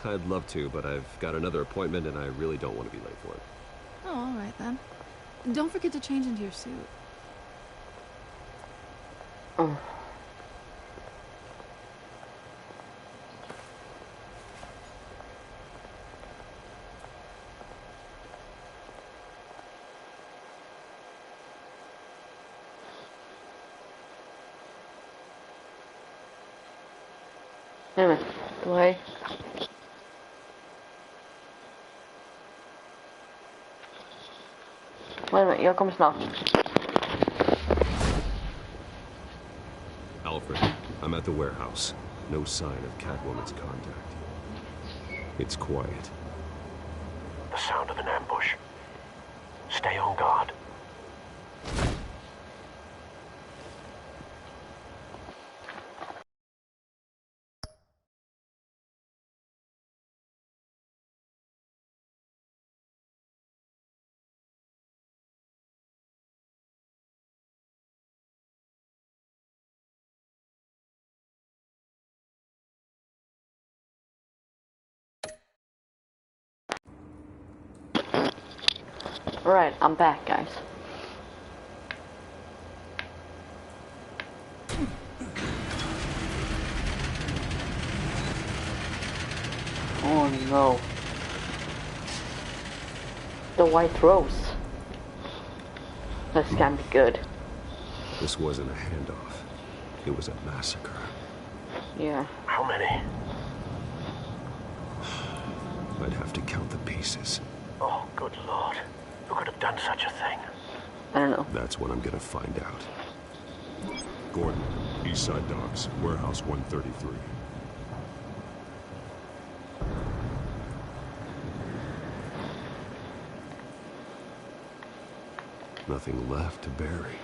I'd love to, but I've got another appointment and I really don't want to be late for it. Oh, all right then. Don't forget to change into your suit. Oh. Wait a minute. Do I... Wait a minute, jag kommer snart. Alfred, I'm at the warehouse. No sign of Catwoman's contact. It's quiet. The sound of an ambush. Stay on guard. Alright, I'm back, guys. Oh no. The White Rose. This can be good. This wasn't a handoff. It was a massacre. Yeah. How many? I'd have to count the pieces. Oh, good lord. Who could have done such a thing? I don't know. That's what I'm gonna find out. Gordon, East Side Docks, Warehouse 133. Nothing left to bury.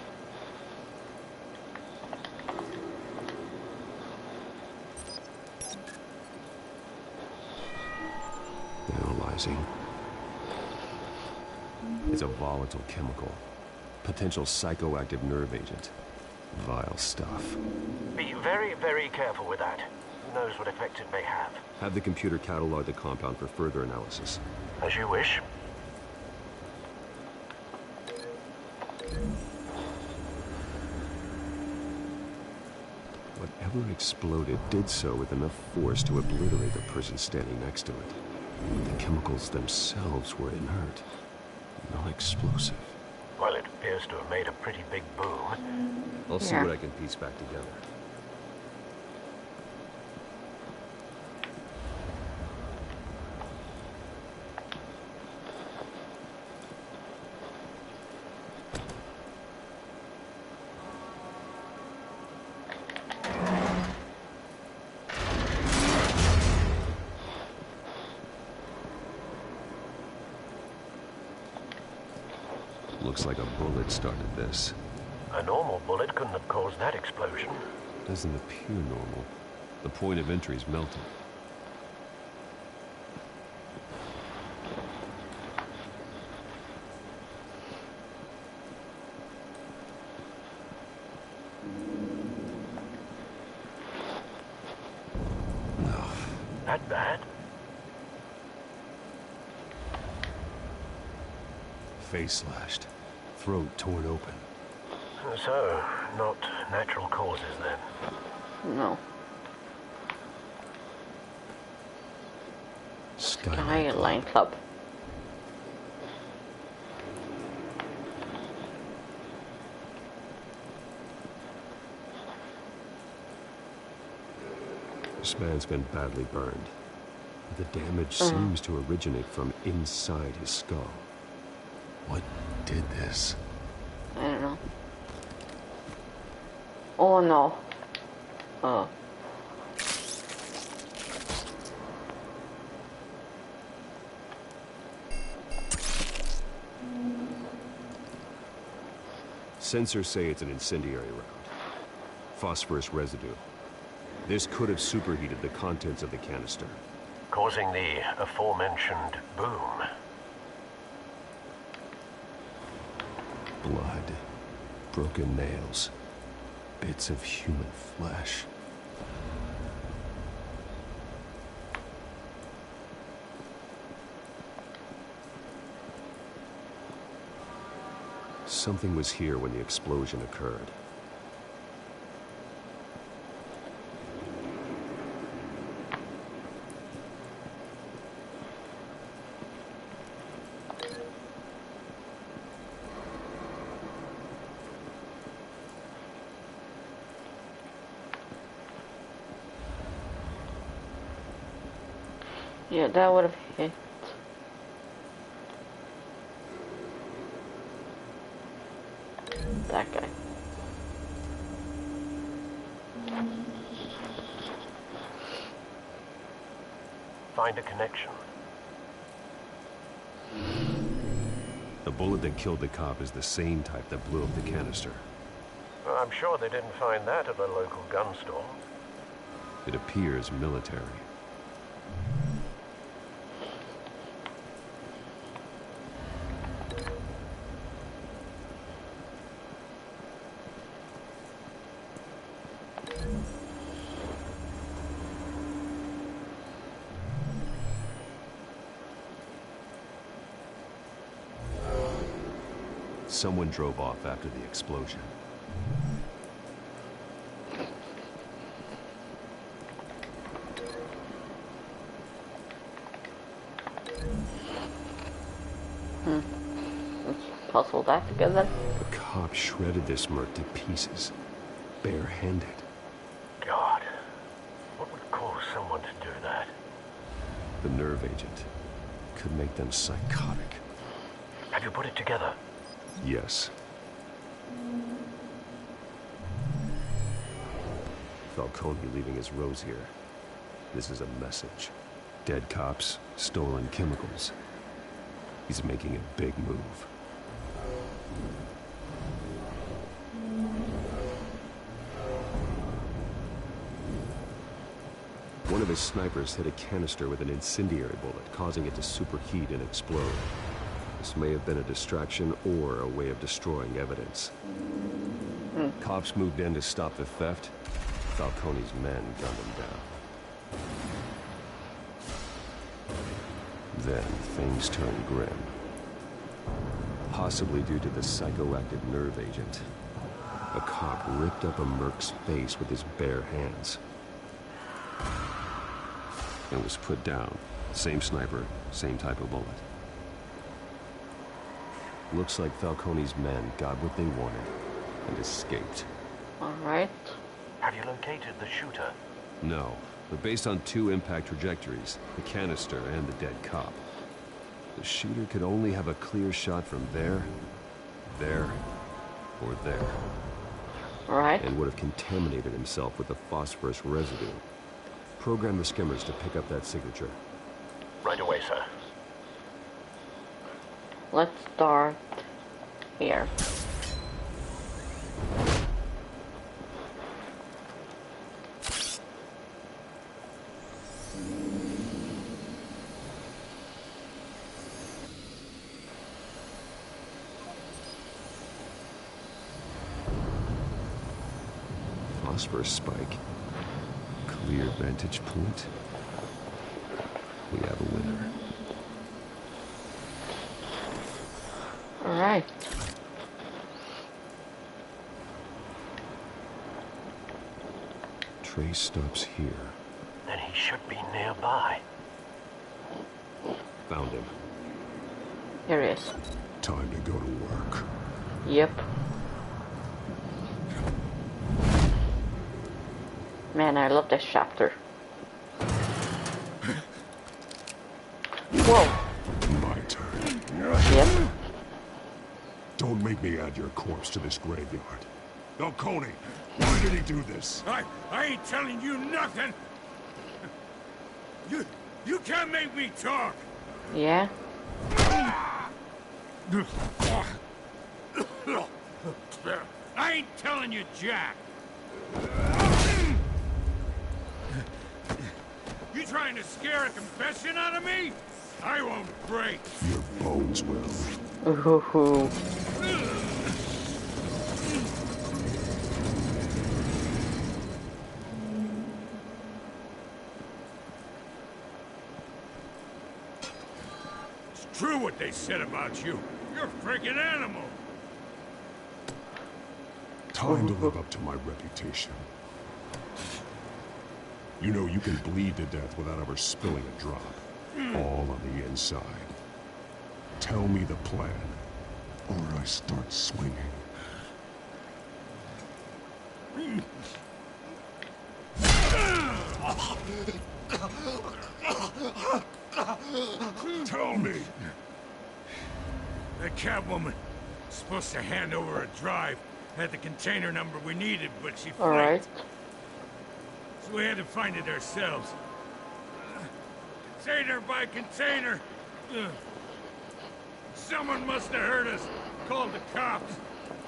Analyzing. It's a volatile chemical. Potential psychoactive nerve agent. Vile stuff. Be very, very careful with that. Who knows what effect it may have. Have the computer catalog the compound for further analysis. As you wish. Whatever exploded did so with enough force to obliterate the person standing next to it. But the chemicals themselves were inert, non-explosive. Well, it appears to have made a pretty big boom. I'll see what I can piece back together. Looks like a bullet started this. A normal bullet couldn't have caused that explosion. Doesn't appear normal. The point of entry's melted. No. That bad? Face slashed. Throat torn open. So, not natural causes then? No. Skyline Club. This man's been badly burned. The damage seems to originate from inside his skull. What did this? I don't know. Oh no. Oh. Sensors say it's an incendiary round. Phosphorus residue. This could have superheated the contents of the canister. Causing the aforementioned boom. Blood. Broken nails. Bits of human flesh. Something was here when the explosion occurred. Yeah, that would have hit. That guy. Find a connection. The bullet that killed the cop is the same type that blew up the canister. Well, I'm sure they didn't find that at the local gun store. It appears military. Someone drove off after the explosion. Let's puzzle that together. The cop shredded this merc to pieces, barehanded. God, what would cause someone to do that? The nerve agent could make them psychotic. Have you put it together? Yes. Falcone leaving his rose here. This is a message. Dead cops, stolen chemicals. He's making a big move. One of his snipers hit a canister with an incendiary bullet, causing it to superheat and explode. This may have been a distraction or a way of destroying evidence. Cops moved in to stop the theft. Falcone's men gunned him down. Then things turned grim. Possibly due to the psychoactive nerve agent. A cop ripped up a merc's face with his bare hands. And was put down. Same sniper, same type of bullet. Looks like Falcone's men got what they wanted and escaped. Alright. Have you located the shooter? No, but based on two impact trajectories, the canister and the dead cop, the shooter could only have a clear shot from there, or there. Alright. And would have contaminated himself with the phosphorus residue. Program the skimmers to pick up that signature. Right away, sir. Let's start here. Phosphorus spike. Clear vantage point. We have a winner. Alright. Trace stops here. Then he should be nearby. Found him. Here he is. Time to go to work. Yep. Man, I love this chapter. Whoa. My turn. Yep. Don't make me add your corpse to this graveyard. Falcone, why did he do this? I ain't telling you nothing. You can't make me talk. Yeah. I ain't telling you jack. You trying to scare a confession out of me? I won't break. Your bones will. Ooh. It's true what they said about you. You're a freaking animal. Time to live up to my reputation. You know you can bleed to death without ever spilling a drop. All on the inside. Tell me the plan, or I start swinging. Tell me. That Catwoman was supposed to hand over a drive. Had the container number we needed, but she flaked. Alright. So we had to find it ourselves. Container by container. Someone must have heard us. Called the cops.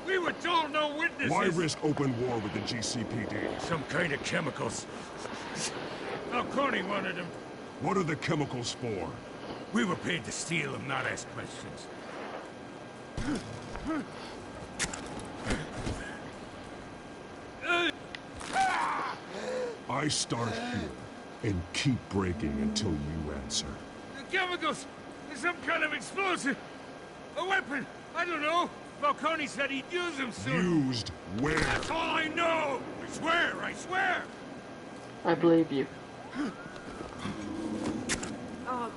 We were told no witnesses. Why risk open war with the GCPD? Some kind of chemicals. Falcone wanted them. What are the chemicals for? We were paid to steal them, not ask questions. I start here and keep breaking until you answer. The chemicals! There's some kind of explosive! A weapon! I don't know! Falcone said he'd use them soon. Used where? That's all I know! I swear! I swear! I believe you. Oh,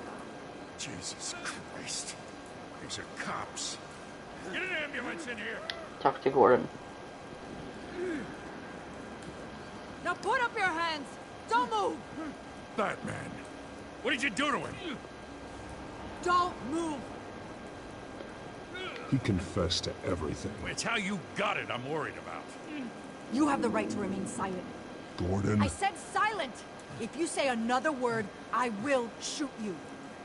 Jesus Christ. These are cops. Get an ambulance in here! Talk to Gordon. Now put up your hands! Don't move! Batman, what did you do to him? Don't move! He confessed to everything. It's how you got it I'm worried about. You have the right to remain silent. Gordon? I said silent! If you say another word, I will shoot you.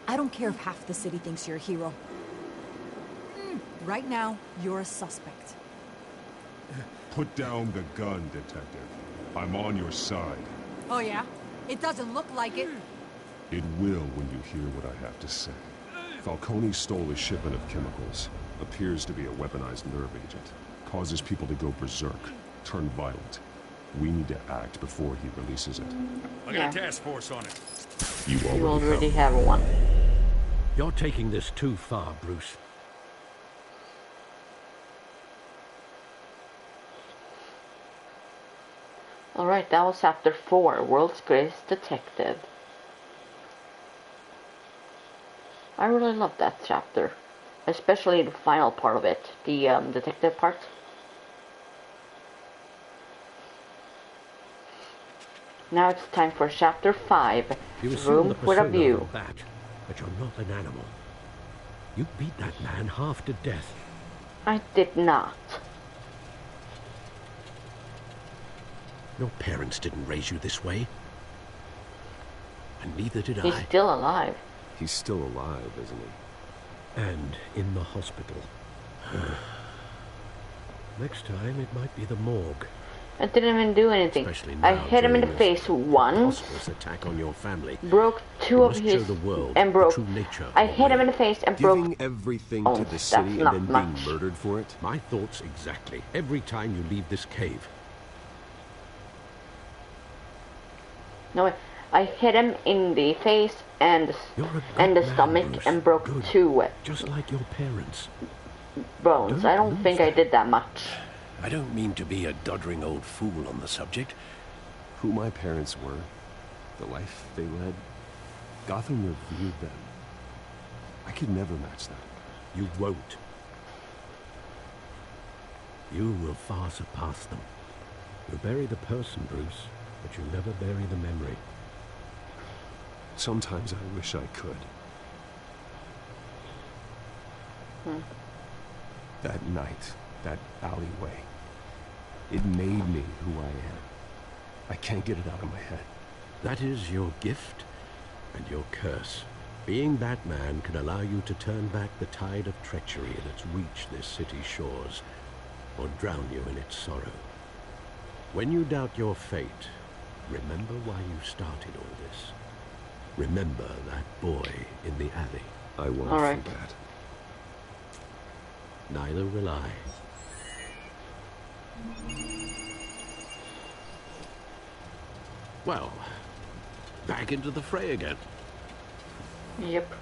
I don't care if half the city thinks you're a hero. Right now, you're a suspect. Put down the gun, detective. I'm on your side. Oh yeah? It doesn't look like it. It will when you hear what I have to say. Falcone stole a shipment of chemicals. Appears to be a weaponized nerve agent. Causes people to go berserk, turn violent. We need to act before he releases it. I got a task force on it. You already have one. You're taking this too far, Bruce. Alright, that was chapter 4, World's Greatest Detective. I really love that chapter. Especially the final part of it, the detective part. Now it's time for chapter 5, Room with a View. Bat, but you're not an animal. You beat that man half to death. I did not. Your parents didn't raise you this way. And neither did I. He's still alive. He's still alive, isn't he? And in the hospital. Next time it might be the morgue. I didn't even do anything. I hit him in the face once. Attack on your family. Broke two of his and broke. I hit him in the face and broke. Giving everything to the city and then being murdered for it. My thoughts exactly. Every time you leave this cave. No, I hit him in the face and the stomach, Bruce. And broke good. Two. Just like your parents. Bones. I don't think I did that much. I don't mean to be a doddering old fool on the subject. Who my parents were, the life they led, Gotham reviewed them. I could never match that. You won't. You will far surpass them. You'll bury the person, Bruce, but you'll never bury the memory. Sometimes I wish I could. That night, that alleyway, it made me who I am. I can't get it out of my head. That is your gift and your curse. Being Batman can allow you to turn back the tide of treachery that's reached this city's shores, or drown you in its sorrow. When you doubt your fate, remember why you started all this. Remember that boy in the alley. I won't forget. Neither will I. Well, back into the fray again. Yep.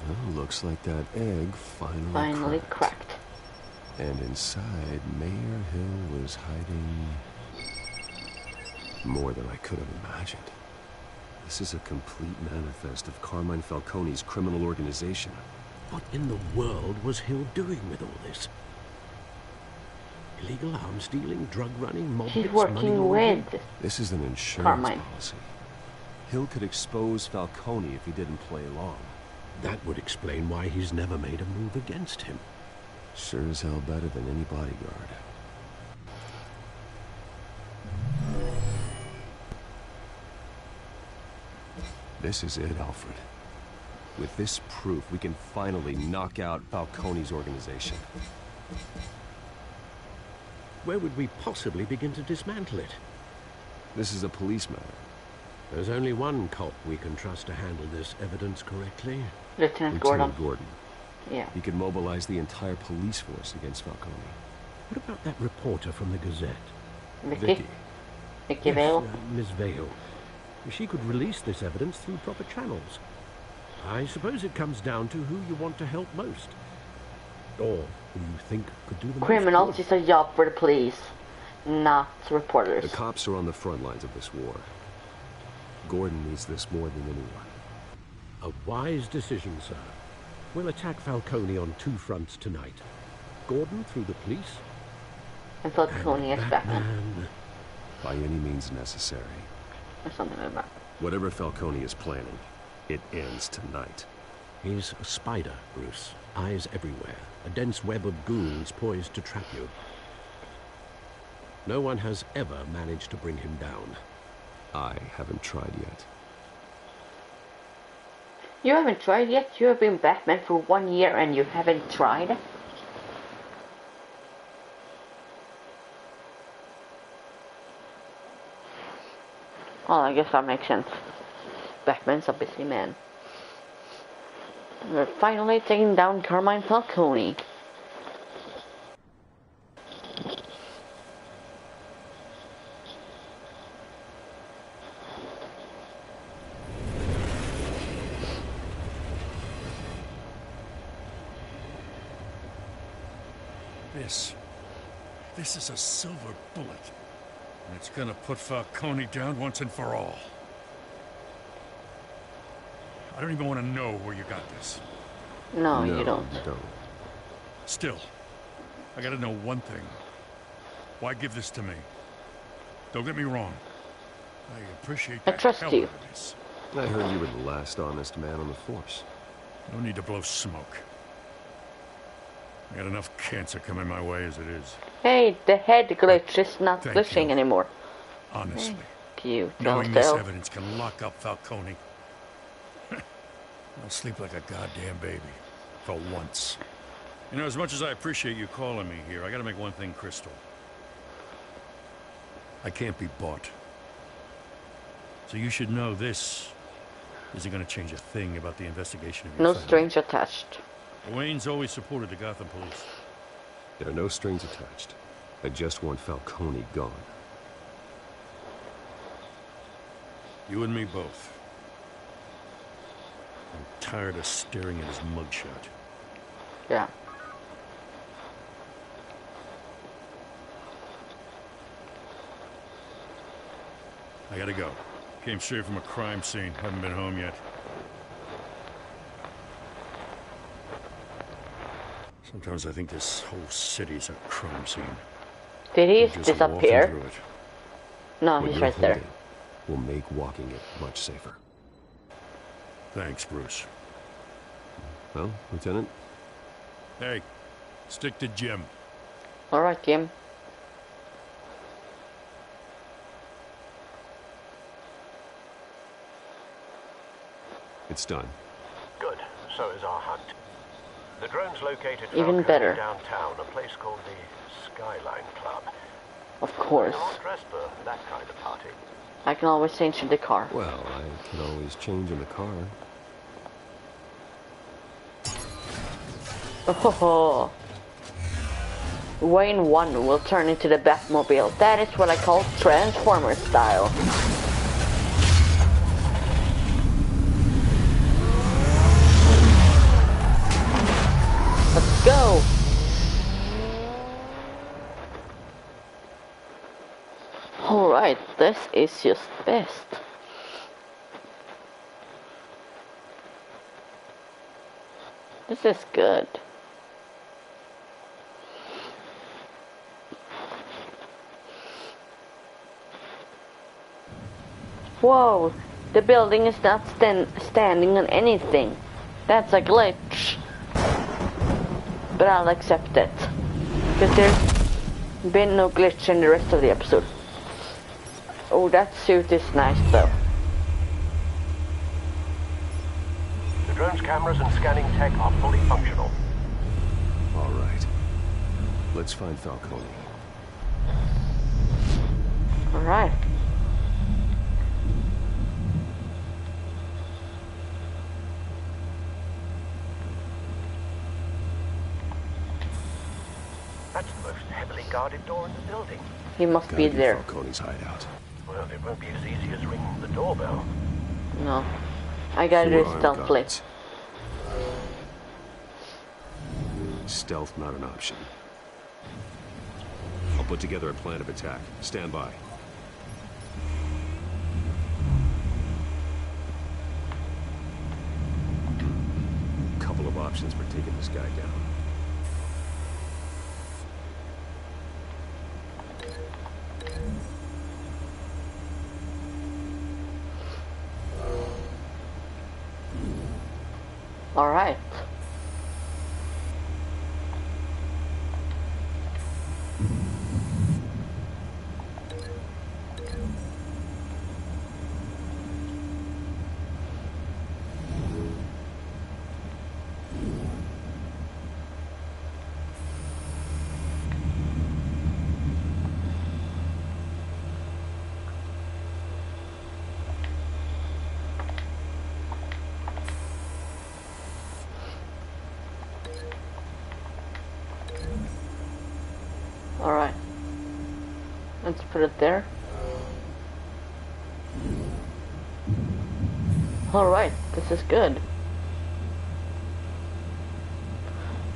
Well, looks like that egg finally cracked. And inside, Mayor Hill was hiding more than I could have imagined. This is a complete manifest of Carmine Falcone's criminal organization. What in the world was Hill doing with all this? Illegal arms dealing, drug running, mob He's working with. This is an insurance policy. Hill could expose Falcone if he didn't play along. That would explain why he's never made a move against him. Sure as hell better than any bodyguard. This is it, Alfred. With this proof, we can finally knock out Falcone's organization. Where would we possibly begin to dismantle it? This is a police matter. There's only one cop we can trust to handle this evidence correctly. Lieutenant Gordon. Yeah. He could mobilize the entire police force against Falcone. What about that reporter from the Gazette? Vicky Yes, Vale? Miss Vale. She could release this evidence through proper channels. I suppose it comes down to who you want to help most. Or who you think could do the most Criminals good. is a job for the police, not reporters. The cops are on the front lines of this war. Gordon needs this more than anyone. A wise decision, sir. We'll attack Falcone on two fronts tonight. Gordon through the police. And Falcone as Batman. By any means necessary. Or something like that. Whatever Falcone is planning, it ends tonight. He's a spider, Bruce. Eyes everywhere. A dense web of goons poised to trap you. No one has ever managed to bring him down. I haven't tried yet. You haven't tried yet? You have been Batman for 1 year and you haven't tried? Well, I guess that makes sense. Batman's a busy man. We're finally taking down Carmine Falcone. This is a silver bullet. And it's gonna put Falcone down once and for all. I don't even want to know where you got this. No, you don't. Still, I gotta know one thing. Why give this to me? Don't get me wrong. I appreciate I the trust hell you. out of this. I heard you were the last honest man on the force. No need to blow smoke. I got enough cancer coming my way as it is. Hey, the head glitch is not Thank glitching you. anymore. Honestly. Thank you, Knowing this Telltale. evidence can lock up Falcone. I'll sleep like a goddamn baby. For once. You know, as much as I appreciate you calling me here, I gotta make one thing crystal. I can't be bought. So you should know this isn't gonna change a thing about the investigation of your No family. strings attached. Wayne's always supported the Gotham police. There are no strings attached. I just want Falcone gone. You and me both. I'm tired of staring at his mugshot. Yeah. I gotta go. Came straight from a crime scene. Haven't been home yet. Sometimes I think this whole city's a crime scene. Did he Just walking disappear? through it. No, What he's you're right there. holding will make walking it much safer. Thanks, Bruce. Well, Lieutenant? Hey, stick to Jim. Alright, Jim. It's done. Good. So is our hunt. The drone's located Even Falcone better. downtown, a place called the Skyline Club. Of course. You're not dressed for that kind of party. I can always change in the car. Well, I can always change in the car. Oh, Wayne 1 will turn into the Batmobile. That is what I call Transformer style. Let's go! Alright, this is just best. This is good. Whoa, The building is not standing on anything. That's a glitch. But I'll accept it. Because there's been no glitch in the rest of the episode. Oh, that suit is nice though. The drone's cameras and scanning tech are fully functional. All right. Let's find Falcone. All right. That's the most heavily guarded door in the building. He must be there. Falcone's hideout. Well, it won't be as easy as ringing the doorbell. No. I gotta do it stealthily. Stealth not an option. I'll put together a plan of attack. Stand by. Couple of options for taking this guy down. All right. Alright. Let's put it there. Alright, this is good.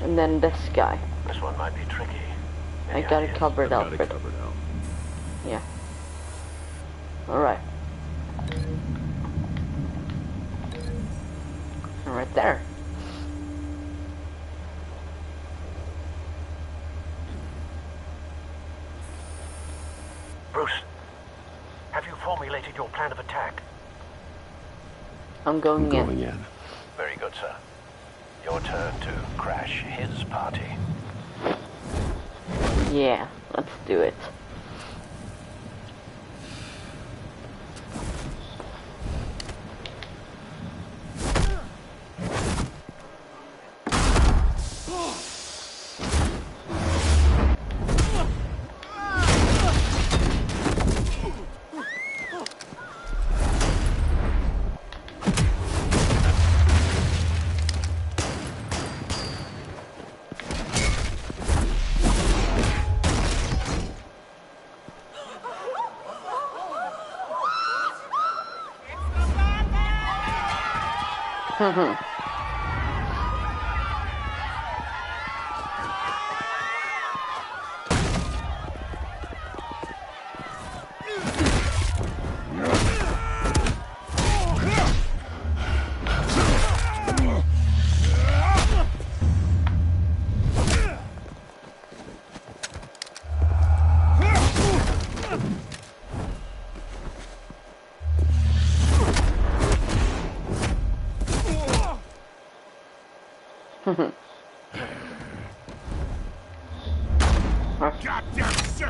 And then this guy. This one might be tricky. I got it covered out. Yeah. Alright. Right there. Bruce, have you formulated your plan of attack? I'm going in. Very good, sir. Your turn to crash his party. Yeah, let's do it.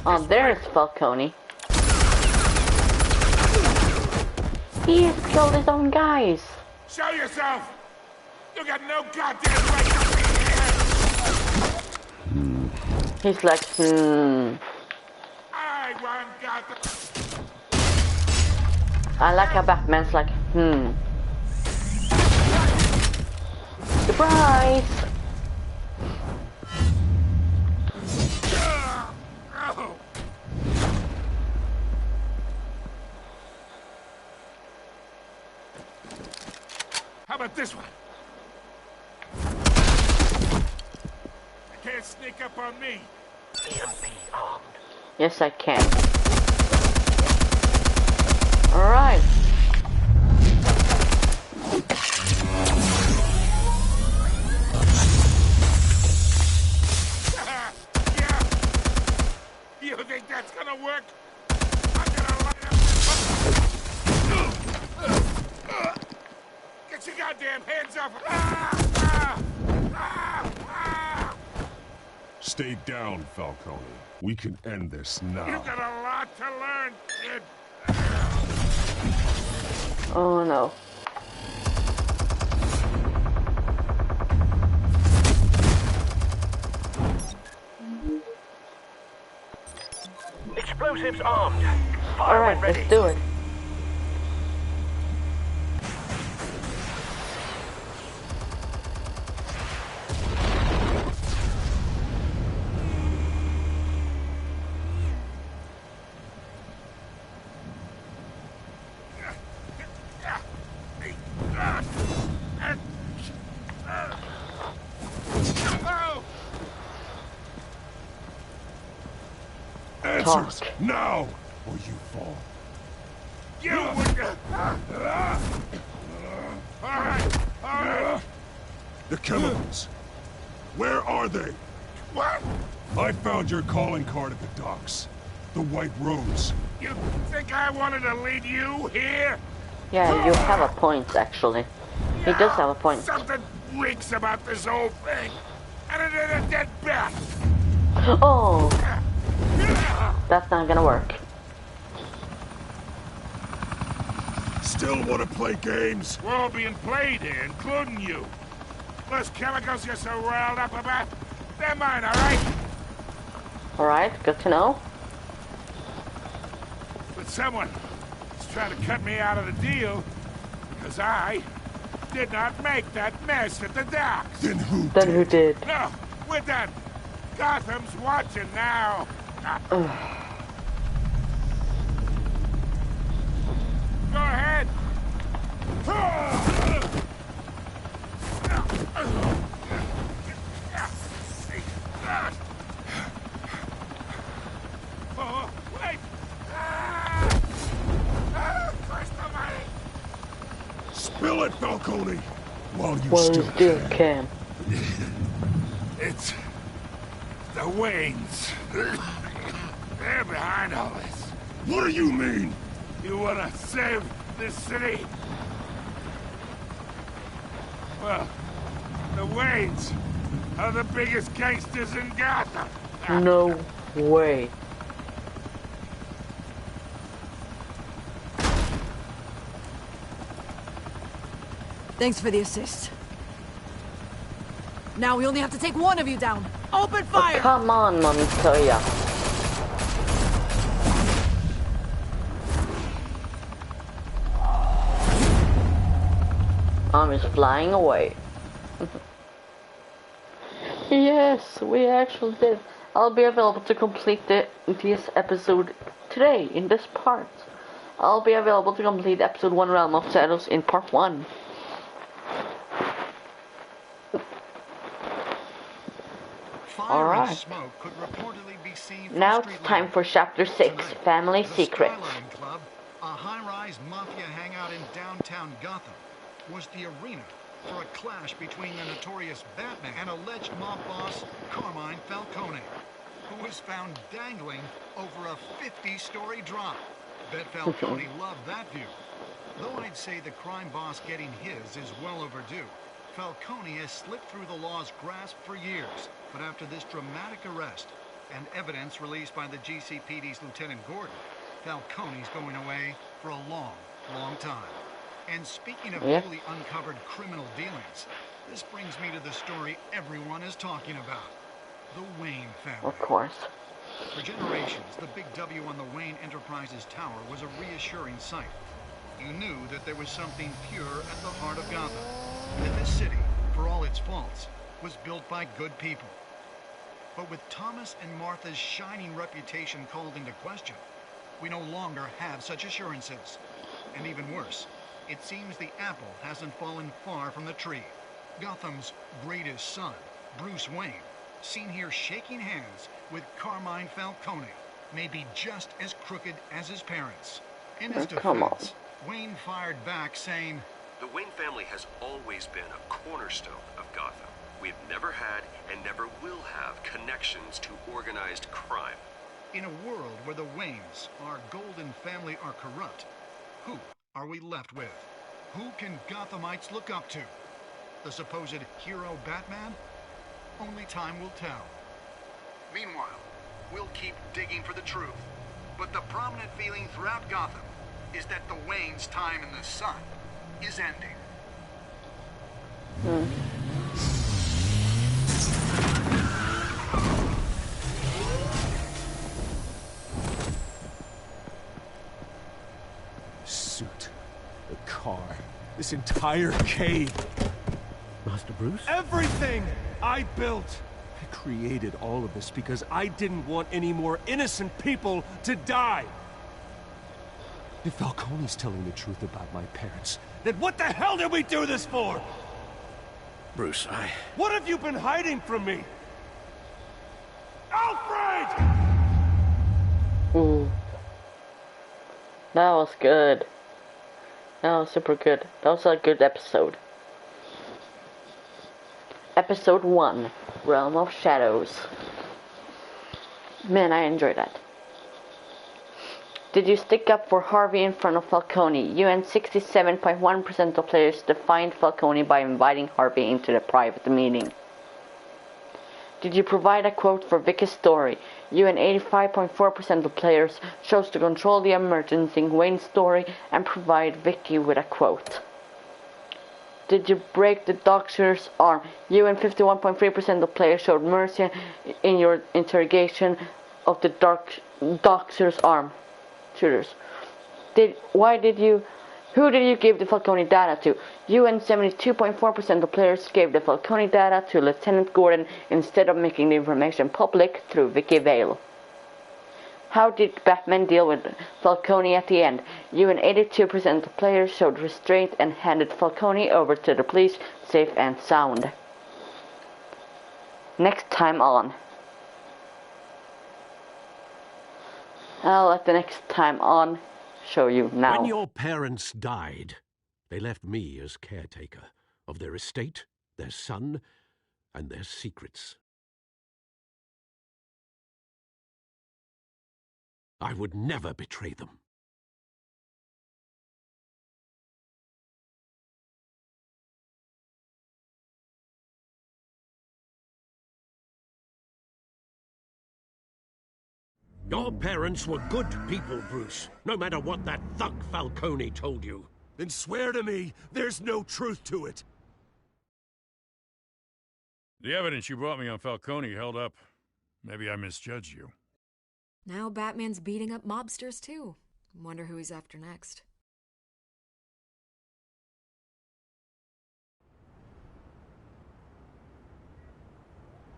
Oh, there's Falcone. He has killed his own guys. Show yourself! You got no goddamn right to be here! He's like, I want Gotham. I like how Batman's like, Surprise! How about this one? You can't sneak up on me. EMP armed. Yes, I can. Alright. Yeah. You think that's gonna work? I'm gonna light up this... Get your goddamn hands off! Stay down, Falcone. We can end this now. You've got a lot to learn, kid. Oh no. Explosives armed. Fire Alright, when ready. let's do it. Answers now, or you fall. You would. All right. The chemicals. Where are they? What? I found your calling card at the docks. The White Rose. You think I wanted to lead you here? Yeah, you have a point, actually. He does have a point. Something reeks about this whole thing. And it is a dead bat. Oh. That's not gonna work. Still want to play games? We're all being played here, including you. Those chemicals you're so riled up about, they're mine, all right? All right, good to know. But someone is trying to cut me out of the deal because I did not make that mess at the docks. Then who did? Who did? No, we're done. Gotham's watching now. Go ahead. Oh, wait. Spill it, Falcone, while you still can. It's the Waynes. They're behind all this. What do you mean? You wanna save this city? Well, the Waynes are the biggest gangsters in Gotham. No way. Thanks for the assist. Now we only have to take one of you down. Open fire! Oh, come on, Montoya. Arm is flying away. Yes, we actually did. I'll be available to complete this episode today, in this part. I'll be available to complete episode 1 Realm of Shadows in part 1. Alright. Now it's time for chapter 6, Family Secrets. Skyline Club, a high-rise mafia hangout in downtown Gotham, was the arena for a clash between the notorious Batman and alleged mob boss Carmine Falcone, who was found dangling over a 50-story drop. Bet Falcone loved that view. Though I'd say the crime boss getting his is well overdue, Falcone has slipped through the law's grasp for years. But after this dramatic arrest and evidence released by the GCPD's Lieutenant Gordon, Falcone's going away for a long, long time. And speaking of newly uncovered criminal dealings, this brings me to the story everyone is talking about. The Wayne family. Of course. For generations, the big W on the Wayne Enterprises Tower was a reassuring sight. You knew that there was something pure at the heart of Gotham. That this city, for all its faults, was built by good people. But with Thomas and Martha's shining reputation called into question, we no longer have such assurances. And even worse, it seems the apple hasn't fallen far from the tree. Gotham's greatest son, Bruce Wayne, seen here shaking hands with Carmine Falcone, may be just as crooked as his parents. In his defense, Wayne fired back saying, "The Wayne family has always been a cornerstone of Gotham. We have never had and never will have connections to organized crime." In a world where the Waynes, our golden family, are corrupt, who are we left with? Who can Gothamites look up to? The supposed hero Batman? Only time will tell. Meanwhile, we'll keep digging for the truth. But the prominent feeling throughout Gotham is that the Wayne's time in the sun is ending. Suit, the car, this entire cave. Master Bruce? Everything I built. I created all of this because I didn't want any more innocent people to die. If Falcone's telling the truth about my parents, then what the hell did we do this for? Bruce, What have you been hiding from me? Alfred! Ooh. That was good. That was super good. That was a good episode. Episode 1, Realm of Shadows. Man, I enjoyed that. Did you stick up for Harvey in front of Falcone? You and 67.1% of players defined Falcone by inviting Harvey into the private meeting. Did you provide a quote for Vicky's story? You and 85.4% of players chose to control the emergency in Wayne's story and provide Vicky with a quote. Did you break the doctor's arm? You and 51.3% of players showed mercy in your interrogation of the doctor's arm. Shooters. Who did you give the Falcone data to? You and 72.4% of players gave the Falcone data to Lieutenant Gordon instead of making the information public through Vicky Vale. How did Batman deal with Falcone at the end? You and 82% of players showed restraint and handed Falcone over to the police safe and sound. Next time on. I'll let the next time on show you now. When your parents died, they left me as caretaker of their estate, their son, and their secrets. I would never betray them. Your parents were good people, Bruce, no matter what that thug Falcone told you. Then swear to me there's no truth to it. The evidence you brought me on Falcone held up. Maybe I misjudged you. Now Batman's beating up mobsters, too. Wonder who he's after next.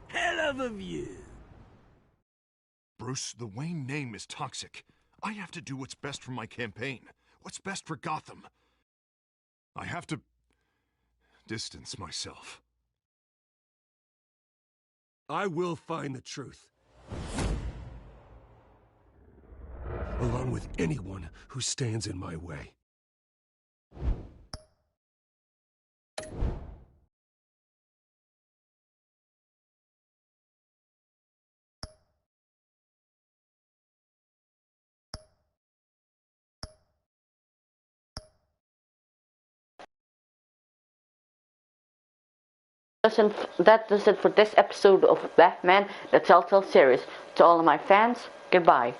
Hell of a view. Bruce, the Wayne name is toxic. I have to do what's best for my campaign. What's best for Gotham. I have to distance myself. I will find the truth. Along with anyone who stands in my way. That does it for this episode of Batman, the Telltale series. To all of my fans, goodbye.